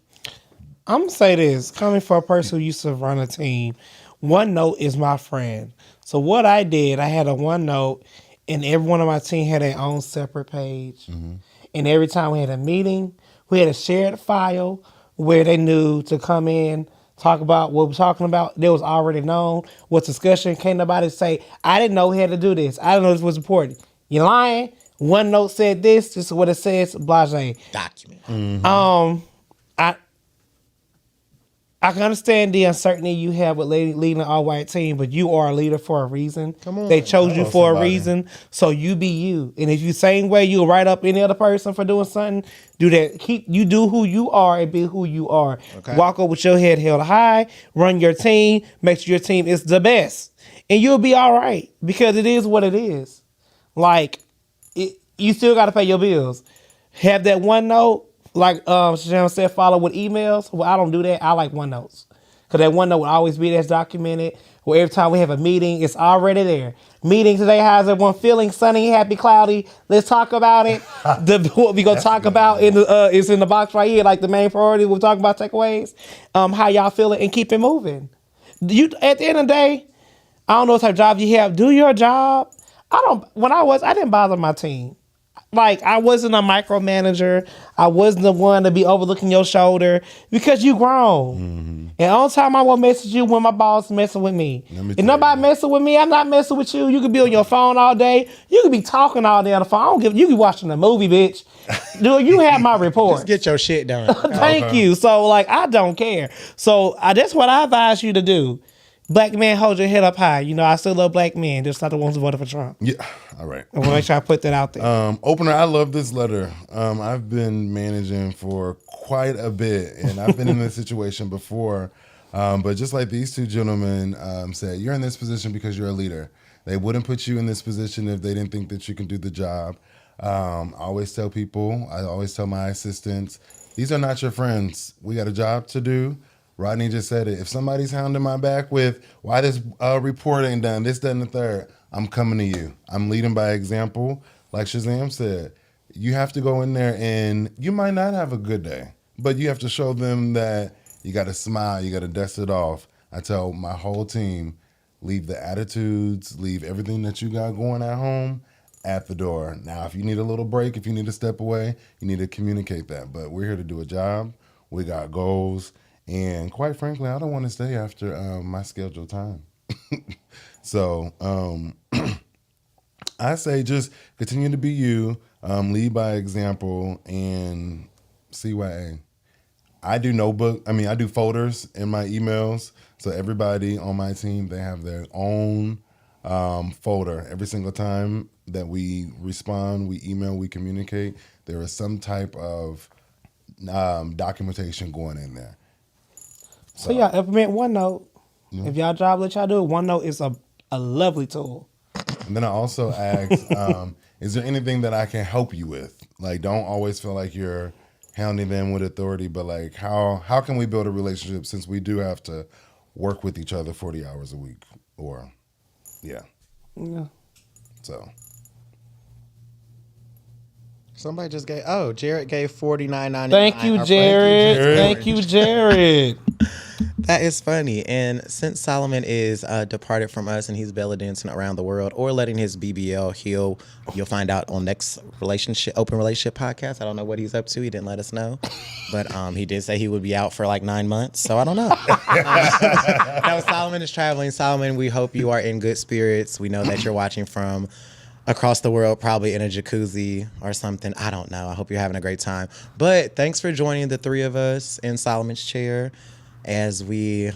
I'm going to say this, coming from a person who used to run a team, OneNote is my friend. So what I did, I had a OneNote, and every one of my team had their own separate page. And every time we had a meeting, we had a shared file where they knew to come in, talk about what we're talking about. They was already known what discussion. Can't nobody say, I didn't know we had to do this. I didn't know this was important. You're lying. OneNote said this is what it says, blase. Document. I can understand the uncertainty you have with leading an all-white team, but you are a leader for a reason. Come on. They chose you for a reason, so you be you. And if you same way you write up any other person for doing something, do that. You do who you are and be who you are. Okay. Walk up with your head held high, run your team, make sure your team is the best, and you'll be all right, because it is what it is. Like, you still got to pay your bills. Have that OneNote. Like Shazam said, follow with emails. Well, I don't do that. I like OneNotes. Because that OneNote will always be there, documented. Where every time we have a meeting, it's already there. Meeting today, how's everyone feeling? Sunny, happy, cloudy. Let's talk about it. What we going to talk about is in the box right here, like the main priority. We'll talk about takeaways. How y'all feeling, and keep it moving. At the end of the day, I don't know what type of job you have. Do your job. I didn't bother my team. Like, I wasn't a micromanager. I wasn't the one to be overlooking your shoulder because you grown. And all the time I won't message you when my boss messing with me. If nobody messing with me, I'm not messing with you. You could be on your phone all day. You could be talking all day on the phone. I don't give. You be watching a movie, bitch. Dude, you have my report. Just get your shit done. Thank you. So, like, I don't care. So, that's what I advise you to do. Black man, hold your head up high. You know, I still love black men, just not the ones who voted for Trump. Yeah, all right. I want to make sure I put that out there. Opener, I love this letter. I've been managing for quite a bit, and I've been in this situation before. But just like these two gentlemen said, you're in this position because you're a leader. They wouldn't put you in this position if they didn't think that you can do the job. I always tell people, I always tell my assistants, these are not your friends. We got a job to do. Rodney just said it. If somebody's hounding my back with why this report ain't done, this, that, and the third, I'm coming to you. I'm leading by example. Like Shazam said, you have to go in there and you might not have a good day, but you have to show them that you got to smile, you got to dust it off. I tell my whole team, leave the attitudes, leave everything that you got going at home at the door. Now, if you need a little break, if you need to step away, you need to communicate that. But we're here to do a job. We got goals. And quite frankly, I don't want to stay after my scheduled time. So I say just continue to be you, lead by example, and CYA. I do folders in my emails. So everybody on my team, they have their own folder. Every single time that we respond, we email, we communicate, there is some type of documentation going in there. So y'all implement OneNote. If y'all job let y'all do it, OneNote is a lovely tool. And then I also asked, is there anything that I can help you with? Like, don't always feel like you're hounding them with authority, but like, how can we build a relationship since we do have to work with each other 40 hours a week? Or, yeah. So. Somebody just gave. Jared gave $49.99. Thank you, Jared. Thank you, Jared. That is funny. And since Solomon is departed from us and he's belly dancing around the world or letting his BBL heal, you'll find out on next open relationship podcast. I don't know what he's up to. He didn't let us know, but he did say he would be out for like 9 months. So I don't know. No, Solomon is traveling. Solomon, we hope you are in good spirits. We know that you're watching from across the world, probably in a jacuzzi or something. I don't know. I hope you're having a great time. But thanks for joining the three of us in Solomon's chair as we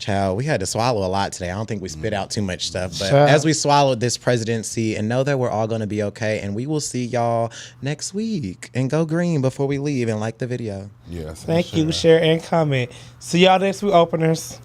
had to swallow a lot today. I don't think we spit out too much stuff, but as we swallowed this presidency, and know that we're all going to be okay, and we will see y'all next week. And go green before we leave and like the video. Yes. Thank you. Share and comment. See y'all next week, openers.